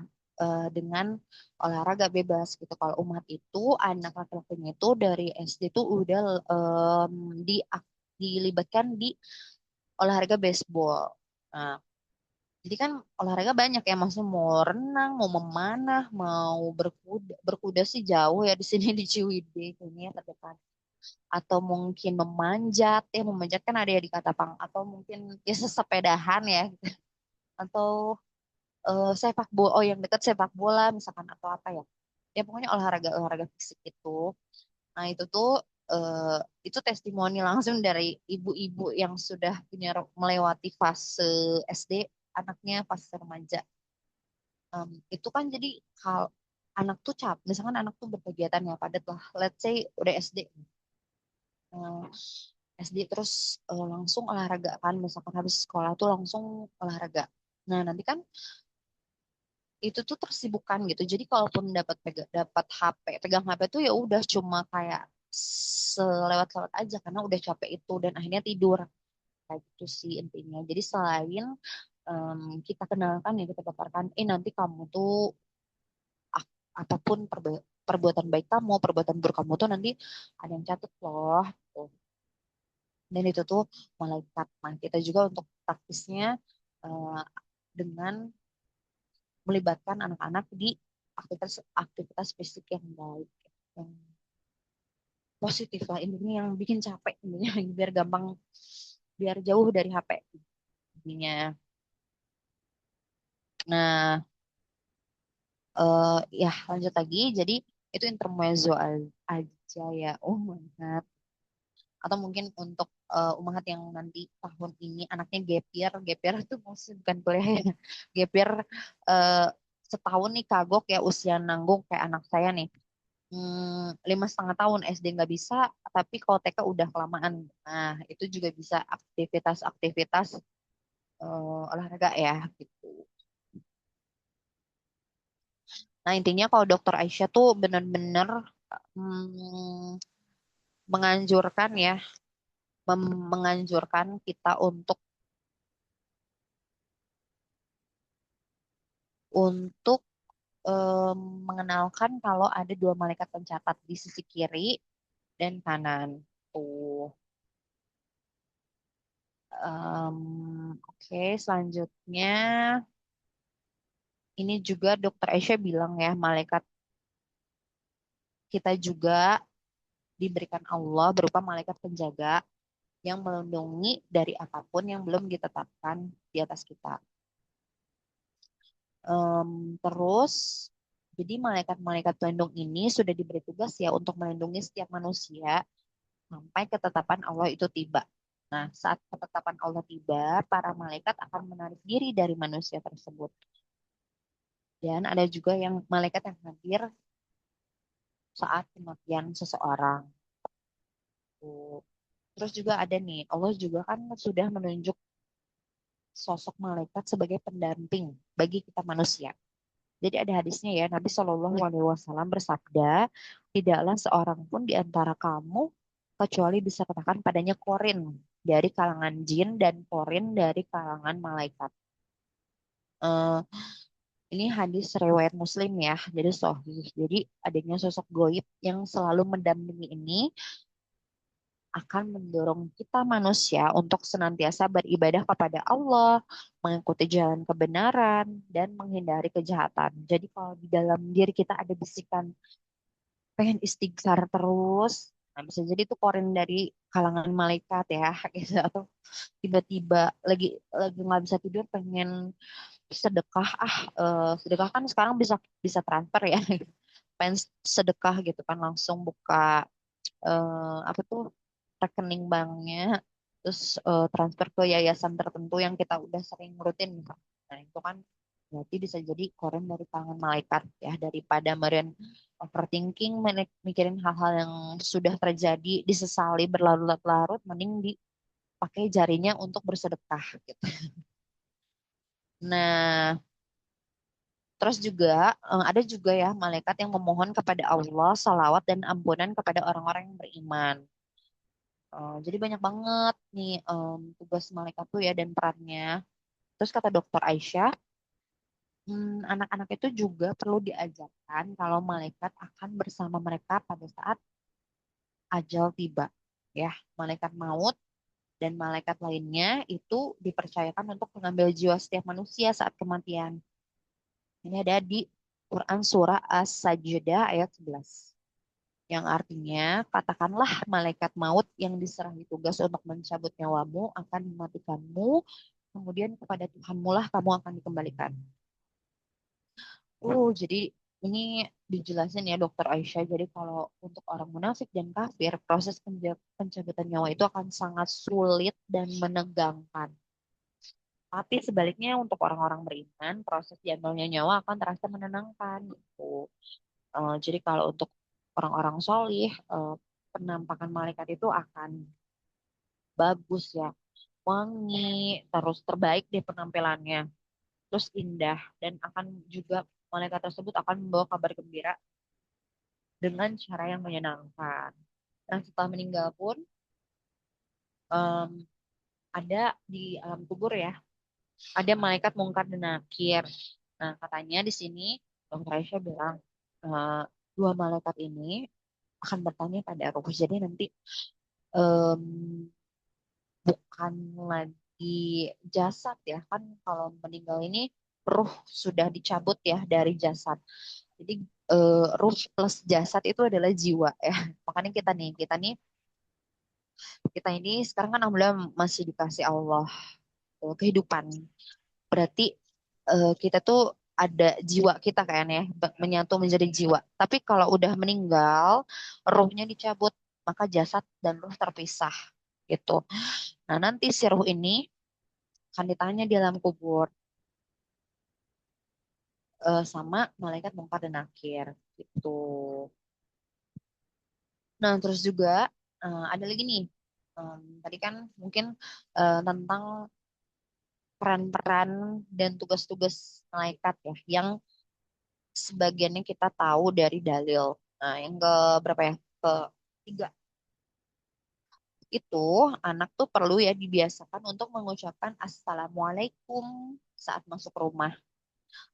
dengan olahraga bebas gitu. Kalau Umat itu anak laki-lakinya itu dari SD tuh udah em, di dilibatkan di olahraga baseball. Nah, jadi kan olahraga banyak ya, maksudnya mau renang, mau memanah, mau berkuda. Berkuda sih jauh ya di sini di Ciwidey kayaknya ya terdekat. Atau mungkin memanjat, ya memanjat kan ada ya di Katapang. Atau mungkin ya sesepedahan ya. Atau sepak bola, oh yang dekat sepak bola misalkan atau apa ya. Ya pokoknya olahraga fisik itu. Nah itu tuh eh, itu testimoni langsung dari ibu-ibu yang sudah punya melewati fase SD, anaknya fase remaja. Itu kan jadi hal anak tuh misalkan anak tuh berkegiatan ya padat lah, let's say udah SD, eh, SD terus langsung olahraga kan, misalkan habis sekolah tuh langsung olahraga. Nah nanti kan itu tuh tersibukan gitu. Jadi kalaupun dapat HP, pegang HP tuh ya udah cuma kayak selewat-lewat aja karena udah capek itu dan akhirnya tidur. Kayak gitu sih intinya. Jadi selain kita kenalkan ya kita paparkan, nanti kamu tuh apapun perbuatan baik kamu, perbuatan buruk kamu tuh nanti ada yang catat loh. Tuh. Dan itu tuh malaikat. Nah, kita juga untuk praktisnya eh, dengan melibatkan anak-anak di aktivitas fisik yang baik, yang positif lah intinya, yang bikin capek intinya biar gampang, biar jauh dari HP intinya. Nah, ya lanjut lagi. Jadi itu intermezzo aja ya, Umahat. Atau mungkin untuk Umahat yang nanti tahun ini anaknya gap year itu maksudnya bukan kuliah ya, gap year eh, setahun nih kagok ya usia nanggung kayak anak saya nih. 5,5 tahun SD nggak bisa, tapi kalau TK udah kelamaan. Nah, itu juga bisa aktivitas-aktivitas olahraga ya gitu. Nah, intinya kalau Dokter Aisyah tuh benar-benar mm, menganjurkan ya, menganjurkan kita untuk em, mengenalkan kalau ada dua malaikat pencatat di sisi kiri dan kanan. Tuh. Oke, selanjutnya ini juga Dokter Aisyah bilang ya, malaikat kita juga diberikan Allah berupa malaikat penjaga yang melindungi dari apapun yang belum ditetapkan di atas kita. Terus, jadi malaikat-malaikat pelindung ini sudah diberi tugas ya untuk melindungi setiap manusia sampai ketetapan Allah itu tiba. Nah, saat ketetapan Allah tiba, para malaikat akan menarik diri dari manusia tersebut. Dan ada juga yang malaikat yang hadir saat kematian seseorang. Tuh. Terus juga ada nih, Allah juga kan sudah menunjuk sosok malaikat sebagai pendamping bagi kita manusia. Jadi ada hadisnya ya, Nabi Shallallahu Alaihi Wasallam bersabda, tidaklah seorang pun di antara kamu kecuali disertakan padanya korin dari kalangan jin dan korin dari kalangan malaikat. Eh, ini hadis riwayat Muslim ya, jadi sahih. Jadi adanya sosok goib yang selalu mendampingi ini akan mendorong kita manusia untuk senantiasa beribadah kepada Allah, mengikuti jalan kebenaran, dan menghindari kejahatan. Jadi kalau di dalam diri kita ada bisikan pengen istighfar terus, nah bisa jadi itu korin dari kalangan malaikat ya, gitu. Atau tiba-tiba lagi nggak bisa tidur pengen sedekah, sedekah kan sekarang bisa bisa transfer ya, pengen sedekah gitu kan langsung buka apa tuh rekening banknya, terus transfer ke yayasan tertentu yang kita udah sering rutin misalnya. Nah itu kan berarti bisa jadi koren dari tangan malaikat ya, daripada meren overthinking, mikirin hal-hal yang sudah terjadi, disesali berlarut-larut, mending dipakai jarinya untuk bersedekah gitu. Nah, terus juga ada juga ya malaikat yang memohon kepada Allah salawat dan ampunan kepada orang-orang yang beriman. Jadi banyak banget nih tugas malaikat tuh ya dan perannya. Terus kata Dokter Aisyah, Anak-anak itu juga perlu diajarkan kalau malaikat akan bersama mereka pada saat ajal tiba. Ya, malaikat maut dan malaikat lainnya itu dipercayakan untuk mengambil jiwa setiap manusia saat kematian. Ini ada di Quran Surah As-Sajdah ayat 11. Yang artinya, katakanlah malaikat maut yang diserahi tugas untuk mencabut nyawamu akan mematikanmu, kemudian kepada Tuhanmu lah kamu akan dikembalikan. Jadi ini dijelasin ya Dokter Aisyah. Jadi kalau untuk orang munafik dan kafir, proses pencabutan nyawa itu akan sangat sulit dan menegangkan. Tapi sebaliknya untuk orang-orang beriman, proses diambilnya nyawa akan terasa menenangkan gitu. Jadi kalau untuk orang-orang solih, penampakan malaikat itu akan bagus ya, wangi, terus terbaik deh penampilannya, terus indah dan akan juga malaikat tersebut akan membawa kabar gembira dengan cara yang menyenangkan. Nah, setelah meninggal pun em, ada di alam kubur ya, ada malaikat mungkar dan nakir. Nah, katanya di sini Dr. Aisyah bilang eh, dua malaikat ini akan bertanya pada ruh. Jadi nanti em, bukan lagi jasad ya kan kalau meninggal ini ruh sudah dicabut ya dari jasad. Jadi ruh plus jasad itu adalah jiwa ya. Makanya kita nih kita ini sekarang kan alhamdulillah masih dikasih Allah kehidupan. Berarti kita tuh ada jiwa kita kan ya menyatu menjadi jiwa. Tapi kalau udah meninggal, ruhnya dicabut, maka jasad dan ruh terpisah gitu. Nah, nanti si ruh ini akan ditanya di alam kubur sama malaikat mungkar dan nakir gitu. Nah, terus juga ada lagi nih. Tadi kan mungkin tentang peran-peran dan tugas-tugas malaikat ya, yang sebagiannya kita tahu dari dalil. Nah, yang ke berapa ya? Ke tiga itu anak tuh perlu ya dibiasakan untuk mengucapkan assalamualaikum saat masuk rumah.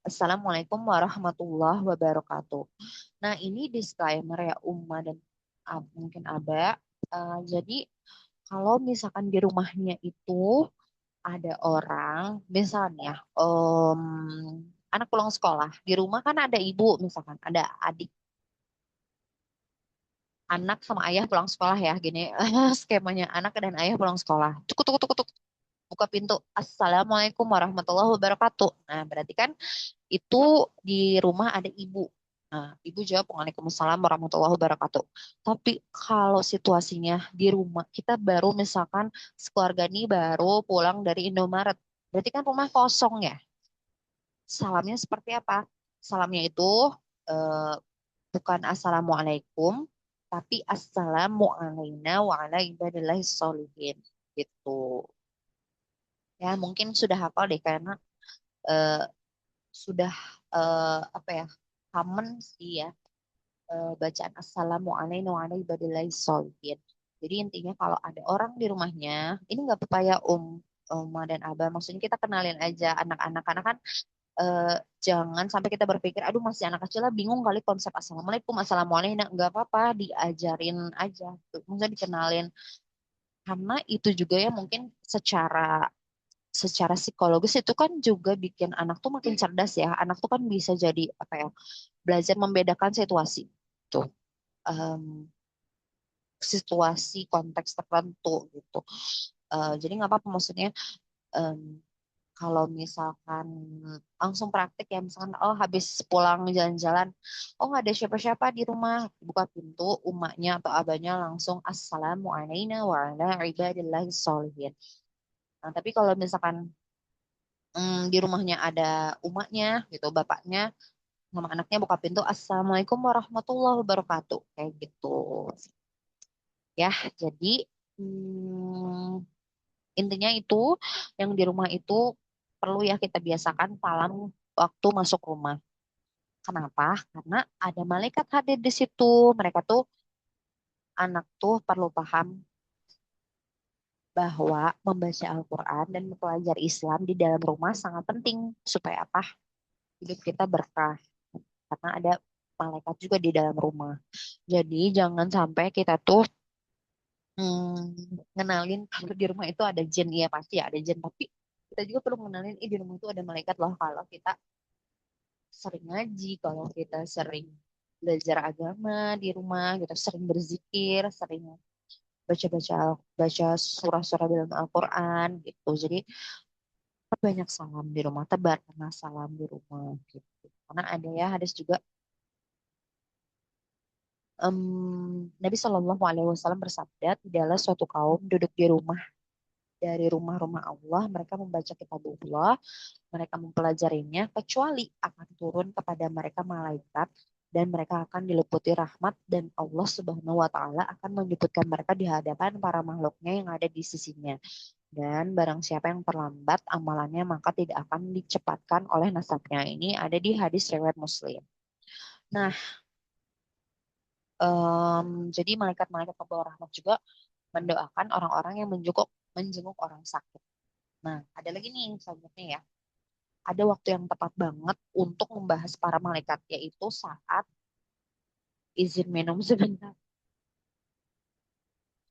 Assalamualaikum warahmatullahi wabarakatuh. Nah, ini disclaimer ya Umma dan mungkin Aba. Jadi kalau misalkan di rumahnya itu ada orang, misalnya anak pulang sekolah, di rumah kan ada ibu misalkan, ada adik, anak sama ayah pulang sekolah ya, gini skemanya anak dan ayah pulang sekolah. Cuk, cuk, cuk, cuk, buka pintu. Assalamualaikum warahmatullahi wabarakatuh. Nah, berarti kan itu di rumah ada ibu. Nah, ibu jawab Waalaikumsalam warahmatullahi wabarakatuh. Tapi kalau situasinya di rumah, kita baru misalkan sekeluarga ini baru pulang dari Indomaret. Berarti kan rumah kosong ya. Salamnya seperti apa? Salamnya itu eh, bukan Assalamualaikum, tapi Assalamu alaina wa ala ibadillahi sholihin. Gitu. Ya, mungkin sudah hafal deh karena eh, sudah apa ya, common sih ya bacaan Assalamu alaikum warahmatullahi wabarakatuh. Jadi intinya kalau ada orang di rumahnya, ini nggak apa-apa ya Uma dan Abah. Maksudnya kita kenalin aja anak-anak karena kan eh, jangan sampai kita berpikir, aduh masih anak kecil lah bingung kali konsep Assalamualaikum, Assalamualaikum. Nah, nggak apa-apa, diajarin aja. Maksudnya dikenalin. Karena itu juga ya mungkin secara secara psikologis itu kan juga bikin anak tuh makin cerdas ya. Anak tuh kan bisa jadi apa ya, belajar membedakan situasi tuh situasi konteks tertentu gitu. Jadi nggak apa-apa maksudnya em, kalau misalkan langsung praktik ya misalkan oh habis pulang jalan-jalan oh nggak ada siapa-siapa di rumah buka pintu umaknya atau abahnya langsung assalamu alayna wa ala ibadillahi sholihin. Nah, tapi kalau misalkan di rumahnya ada umaknya gitu bapaknya sama anaknya buka pintu assalamualaikum warahmatullahi wabarakatuh kayak gitu ya. Jadi hmm, intinya itu yang di rumah itu perlu ya kita biasakan salam waktu masuk rumah. Kenapa? Karena ada malaikat hadir di situ. Mereka tuh anak tuh perlu paham bahwa membaca Al-Quran dan mempelajari Islam di dalam rumah sangat penting. Supaya apa? hidup kita berkah karena ada malaikat juga di dalam rumah. Jadi jangan sampai kita tuh ngenalin kalau di rumah itu ada jin, ya pasti ada jin, tapi kita juga perlu mengenalin di rumah itu ada malaikat loh kalau kita sering ngaji, kalau kita sering belajar agama di rumah, kita sering berzikir, sering baca-baca baca surah-surah dalam Al-Quran gitu. Jadi banyak salam di rumah, tebarkanlah salam di rumah gitu. Karena ada ya hadis juga, Nabi Shallallahu Alaihi Wasallam bersabda, tidaklah suatu kaum duduk di rumah dari rumah-rumah Allah, mereka membaca kitabullah, mereka mempelajarinya, kecuali akan turun kepada mereka malaikat dan mereka akan diliputi rahmat dan Allah Subhanahu wa taala akan menyebutkan mereka di hadapan para makhluknya yang ada di sisinya. Dan barang siapa yang terlambat amalannya maka tidak akan dicepatkan oleh nasabnya. Ini ada di hadis riwayat Muslim. Nah, jadi malaikat-malaikat pembawa rahmat juga mendoakan orang-orang yang menjenguk orang sakit. Nah, ada lagi nih selanjutnya ya. Ada waktu yang tepat banget untuk membahas para malaikat, yaitu saat izin minum sebentar.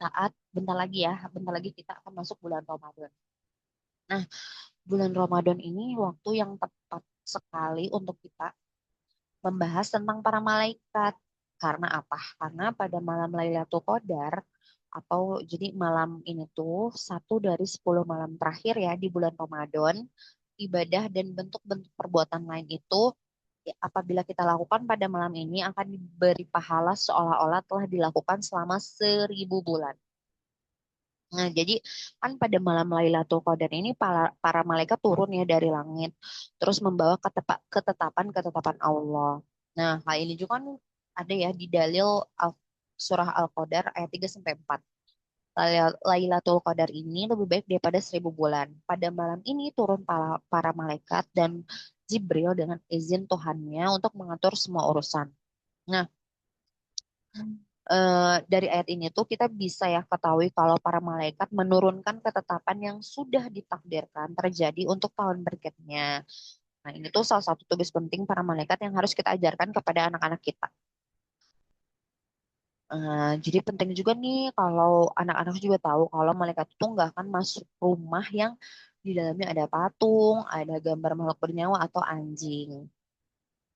Saat bentar lagi ya, bentar lagi kita akan masuk bulan Ramadan. Nah, bulan Ramadan ini waktu yang tepat sekali untuk kita membahas tentang para malaikat. Karena apa? Karena pada malam Lailatul Qadar atau jadi malam ini tuh satu dari 10 malam terakhir ya di bulan Ramadan, ibadah dan bentuk-bentuk perbuatan lain itu ya, apabila kita lakukan pada malam ini akan diberi pahala seolah-olah telah dilakukan selama 1000 bulan. Nah, jadi kan pada malam Lailatul Qadar ini para malaikat turun ya dari langit, terus membawa ketetapan-ketetapan Allah. Nah, hal ini juga kan ada ya di dalil surah Al-Qadar ayat 3 sampai 4. Lailatul Qadar ini lebih baik daripada 1000 bulan. Pada malam ini turun para malaikat dan Jibril dengan izin Tuhannya untuk mengatur semua urusan. Nah, dari ayat ini tuh kita bisa ya ketahui kalau para malaikat menurunkan ketetapan yang sudah ditakdirkan terjadi untuk tahun berikutnya. Nah, ini tuh salah satu tugas penting para malaikat yang harus kita ajarkan kepada anak-anak kita. Jadi penting juga nih kalau anak-anak juga tahu kalau malaikat itu nggak akan masuk rumah yang di dalamnya ada patung, ada gambar makhluk bernyawa atau anjing.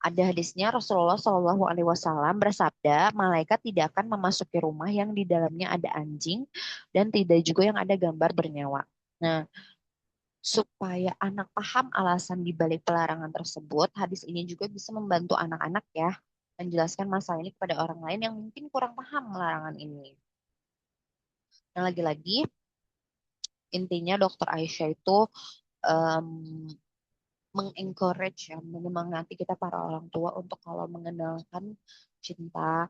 Ada hadisnya Rasulullah Shallallahu Alaihi Wasallam bersabda, malaikat tidak akan memasuki rumah yang di dalamnya ada anjing dan tidak juga yang ada gambar bernyawa. Nah, supaya anak paham alasan di balik pelarangan tersebut, hadis ini juga bisa membantu anak-anak ya menjelaskan masalah ini kepada orang lain yang mungkin kurang paham larangan ini. Nah, lagi-lagi intinya Dokter Aisyah itu em, mengencourage ya, menyemangati kita para orang tua untuk kalau mengenalkan cinta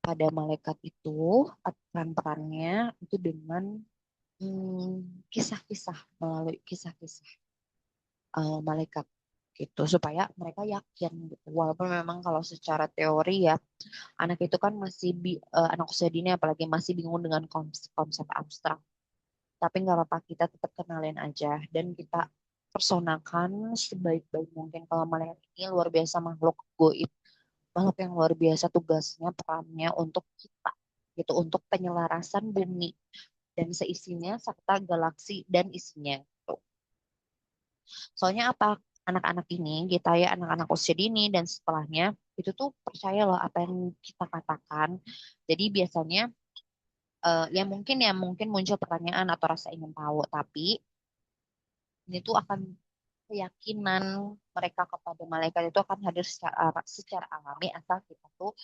pada malaikat itu, peran-perannya itu dengan kisah-kisah, melalui kisah-kisah malaikat gitu supaya mereka yakin gitu. Walaupun memang kalau secara teori ya anak itu kan masih anak usia dini apalagi masih bingung dengan konsep abstrak. Tapi nggak apa-apa, kita tetap kenalin aja dan kita personakan sebaik-baik mungkin kalau malaikat ini luar biasa makhluk goib, makhluk yang luar biasa tugasnya, perannya untuk kita gitu, untuk penyelarasan bumi dan seisinya serta galaksi dan isinya. Tuh. Soalnya apa? Anak-anak ini, kita ya anak-anak usia dini dan setelahnya itu tuh percaya loh apa yang kita katakan. Jadi biasanya ya mungkin muncul pertanyaan atau rasa ingin tahu, tapi ini tuh akan keyakinan mereka kepada malaikat itu akan hadir secara alami asal kita tuh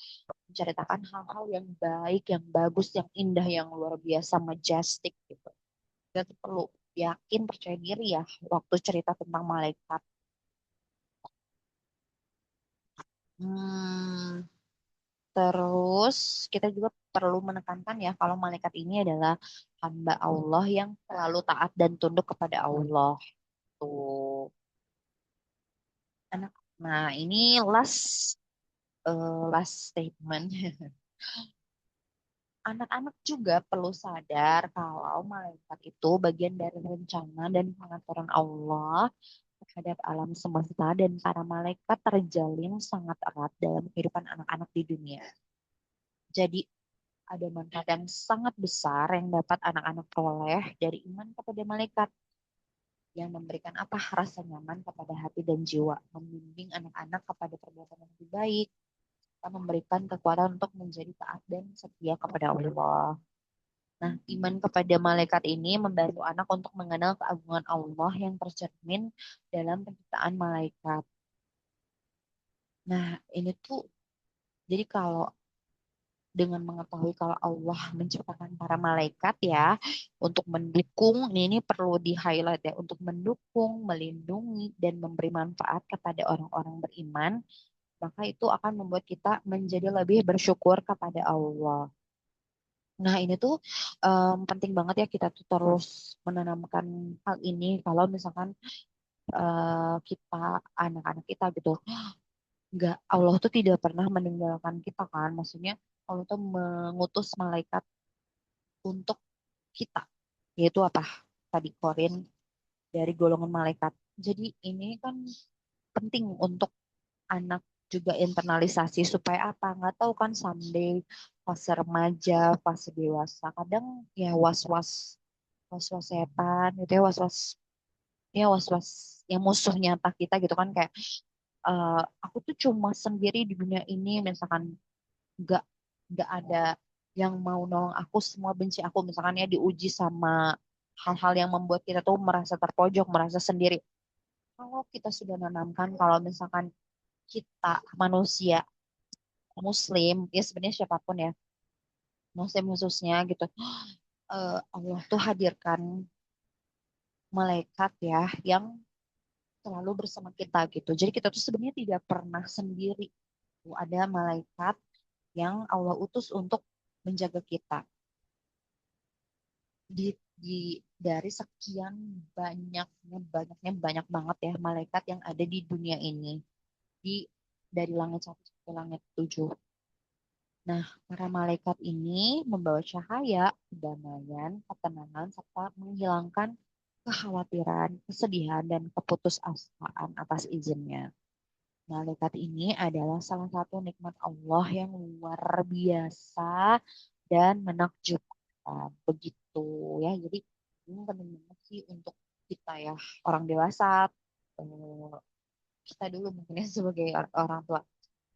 menceritakan hal-hal yang baik, yang bagus, yang indah, yang luar biasa, majestic gitu. Kita tuh perlu yakin, percaya diri ya waktu cerita tentang malaikat. Hmm, terus kita juga perlu menekankan ya kalau malaikat ini adalah hamba Allah yang selalu taat dan tunduk kepada Allah. Tuh. Anak. Nah, ini last statement. Anak-anak juga perlu sadar kalau malaikat itu bagian dari rencana dan pengaturan Allah terhadap alam semesta dan para malaikat terjalin sangat erat dalam kehidupan anak-anak di dunia. Jadi ada manfaat yang sangat besar yang dapat anak-anak peroleh dari iman kepada malaikat yang memberikan apa rasa nyaman kepada hati dan jiwa, membimbing anak-anak kepada perbuatan yang lebih baik, dan memberikan kekuatan untuk menjadi taat dan setia kepada Allah. Nah, iman kepada malaikat ini membantu anak untuk mengenal keagungan Allah yang tercermin dalam penciptaan malaikat. Nah, ini tuh jadi kalau dengan mengetahui kalau Allah menciptakan para malaikat ya untuk mendukung, ini perlu di-highlight ya, untuk mendukung, melindungi dan memberi manfaat kepada orang-orang beriman, maka itu akan membuat kita menjadi lebih bersyukur kepada Allah. Nah, ini tuh penting banget ya kita tuh terus menanamkan hal ini kalau misalkan kita anak-anak kita gitu nggak, Allah tuh tidak pernah meninggalkan kita kan, maksudnya Allah tuh mengutus malaikat untuk kita, yaitu apa tadi korin dari golongan malaikat. Jadi ini kan penting untuk anak juga internalisasi supaya apa, nggak tahu kan someday fase remaja, fase dewasa kadang ya was-was, was-was setan gitu ya, was-was, ya was-was yang musuh nyata kita gitu kan, kayak aku tuh cuma sendiri di dunia ini misalkan, nggak nggak ada yang mau nolong aku, semua benci aku misalkan ya, diuji sama hal-hal yang membuat kita tuh merasa terpojok, merasa sendiri. Kalau kita sudah nanamkan kalau misalkan kita manusia muslim ya, sebenarnya siapapun ya, muslim khususnya gitu, Allah tuh hadirkan malaikat ya yang selalu bersama kita gitu. Jadi kita tuh sebenarnya tidak pernah sendiri. Tuh ada malaikat yang Allah utus untuk menjaga kita di dari sekian banyaknya banyak banget ya malaikat yang ada di dunia ini, di dari langit satu sampai langit tujuh. Nah, para malaikat ini membawa cahaya, kedamaian, ketenangan, serta menghilangkan kekhawatiran, kesedihan, dan keputusasaan atas izinnya. Malaikat ini adalah salah satu nikmat Allah yang luar biasa dan menakjubkan. Begitu ya. Jadi ini penting banget sih untuk kita ya, orang dewasa, eh, kita dulu mungkin ya sebagai orang tua,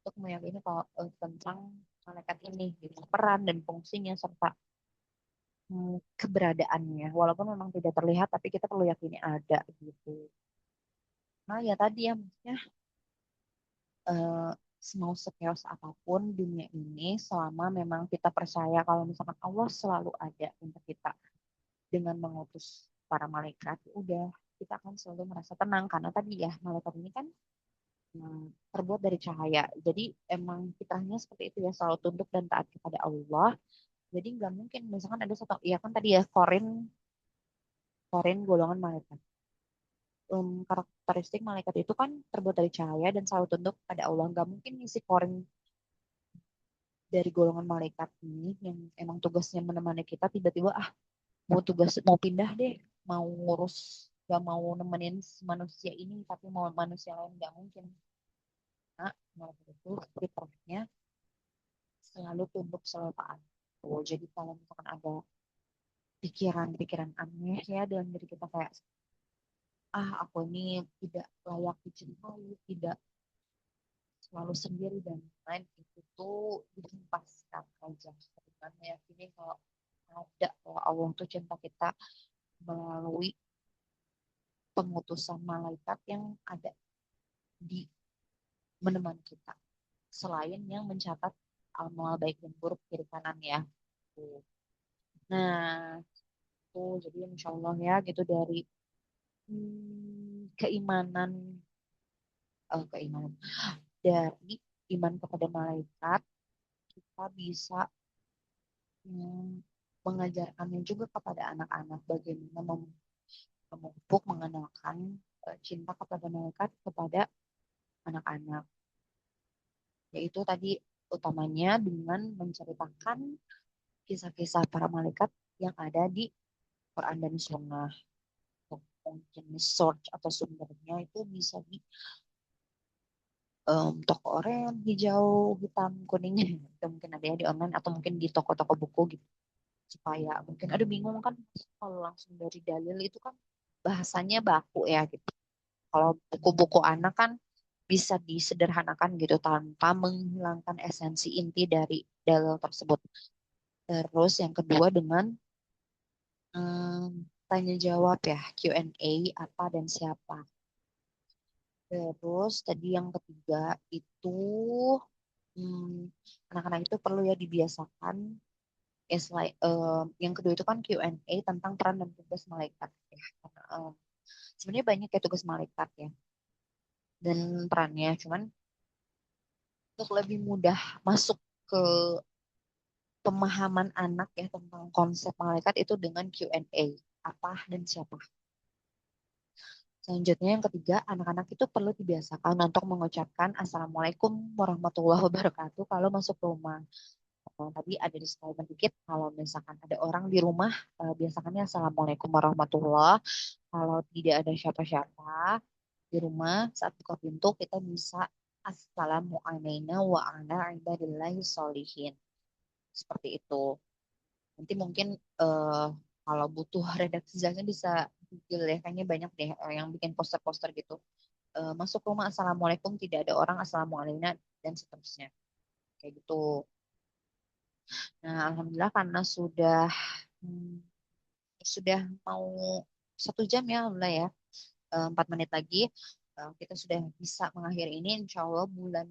untuk meyakini kalau tentang malaikat ini gitu, peran dan fungsinya serta keberadaannya. Walaupun memang tidak terlihat, tapi kita perlu yakini ada gitu. Nah ya tadi ya, maksudnya eh, mau sekeos apapun dunia ini, selama memang kita percaya kalau misalkan Allah selalu ada untuk kita dengan mengutus para malaikat, ya udah kita akan selalu merasa tenang karena tadi ya malaikat ini kan terbuat dari cahaya. Jadi emang fitrahnya seperti itu ya, selalu tunduk dan taat kepada Allah. Jadi nggak mungkin misalkan ada satu, ya kan tadi ya korin, korin golongan malaikat. Karakteristik malaikat itu kan terbuat dari cahaya dan selalu tunduk pada Allah. Nggak mungkin isi korin dari golongan malaikat ini yang emang tugasnya menemani kita tiba-tiba mau tugas mau pindah deh, mau ngurus, gak mau nemenin si manusia ini tapi mau manusia lain, nggak mungkin. Nah, malaikat itu fitrahnya selalu tunduk, selalu taat. Oh, jadi kalau misalkan ada pikiran-pikiran aneh ya dalam diri kita kayak aku ini tidak layak dicintai, tidak, selalu sendiri dan lain, itu tuh dihempaskan aja dengan meyakini kalau ada, kalau Allah tuh cinta kita melalui pengutusan malaikat yang ada di menemani kita, selain yang mencatat amal baik dan buruk kiri kanan ya. Tuh. Nah, tuh jadi insya Allah ya gitu dari keimanan, keimanan dari iman kepada malaikat, kita bisa mengajarkannya juga kepada anak-anak bagaimana memupuk, mengenalkan cinta kepada malaikat kepada anak-anak. Yaitu tadi utamanya dengan menceritakan kisah-kisah para malaikat yang ada di Quran dan Sunnah. jenis search atau sumbernya itu bisa di toko oranye, hijau, hitam, kuning itu mungkin ada ya di online atau mungkin di toko-toko buku gitu supaya mungkin ada bingung kan kalau langsung dari dalil itu kan bahasanya baku ya gitu. Kalau buku-buku anak kan bisa disederhanakan gitu tanpa menghilangkan esensi inti dari dalil tersebut. Terus yang kedua dengan tanya jawab ya Q&A apa dan siapa. Terus tadi yang ketiga itu hmm, anak-anak itu perlu ya dibiasakan yang kedua itu kan Q&A tentang peran dan tugas malaikat ya. Karena, sebenarnya banyak ya tugas malaikat ya dan perannya cuman untuk lebih mudah masuk ke pemahaman anak ya tentang konsep malaikat itu dengan Q&A apa dan siapa. Selanjutnya yang ketiga, anak-anak itu perlu dibiasakan untuk mengucapkan Assalamualaikum warahmatullahi wabarakatuh kalau masuk rumah. Tadi ada disclaimer dikit, kalau misalkan ada orang di rumah, biasakannya Assalamualaikum warahmatullahi. Kalau tidak ada siapa-siapa di rumah, saat buka pintu kita bisa Assalamu alaina wa ala ibadillahi sholihin. Seperti itu. Nanti mungkin eh, kalau butuh redaksi jelasnya bisa Google ya, kayaknya banyak deh yang bikin poster-poster gitu. Masuk rumah Assalamualaikum, tidak ada orang Assalamualaikum dan seterusnya. Kayak gitu. Nah, Alhamdulillah karena hmm, sudah mau 1 jam ya, Alhamdulillah ya. 4 menit lagi kita sudah bisa mengakhiri ini. Insya Allah bulan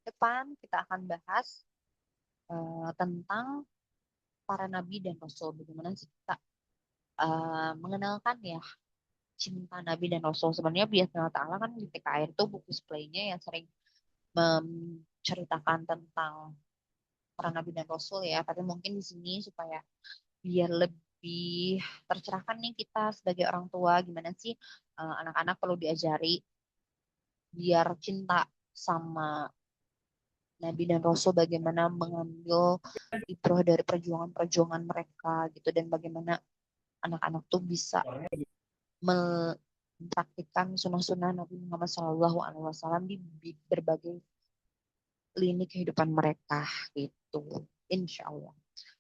depan kita akan bahas tentang para nabi dan rasul. Bagaimana sih kita mengenalkan ya cinta nabi dan rasul. Sebenarnya biasa Ta'ala kan di TKR itu buku displaynya yang sering menceritakan tentang para nabi dan rasul ya. Tapi mungkin di sini supaya biar lebih tercerahkan nih kita sebagai orang tua gimana sih anak-anak perlu diajari biar cinta sama Nabi dan Rasul bagaimana mengambil ibrah dari perjuangan-perjuangan mereka gitu dan bagaimana anak-anak tuh bisa mempraktikkan sunnah-sunnah Nabi Muhammad SAW di berbagai lini kehidupan mereka gitu. Insya Allah.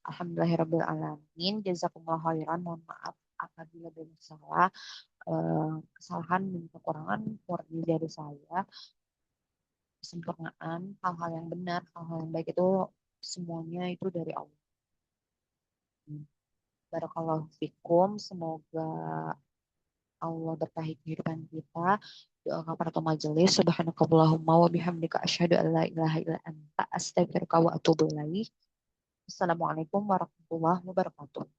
Alhamdulillahirabbil alamin. Jazakumullah khairan. Mohon maaf apabila banyak salah, kesalahan dan kekurangan murni dari saya. Kesempurnaan, hal-hal yang benar, hal-hal yang baik itu semuanya itu dari Allah. Barakallahu fikum. Semoga Allah berkahi kehidupan kita. Doa kafaratul majelis. Subhanakallahumma wa bihamdika asyhadu an la ilaha illa anta astaghfiruka wa atubu ilaik. Assalamualaikum warahmatullahi wabarakatuh.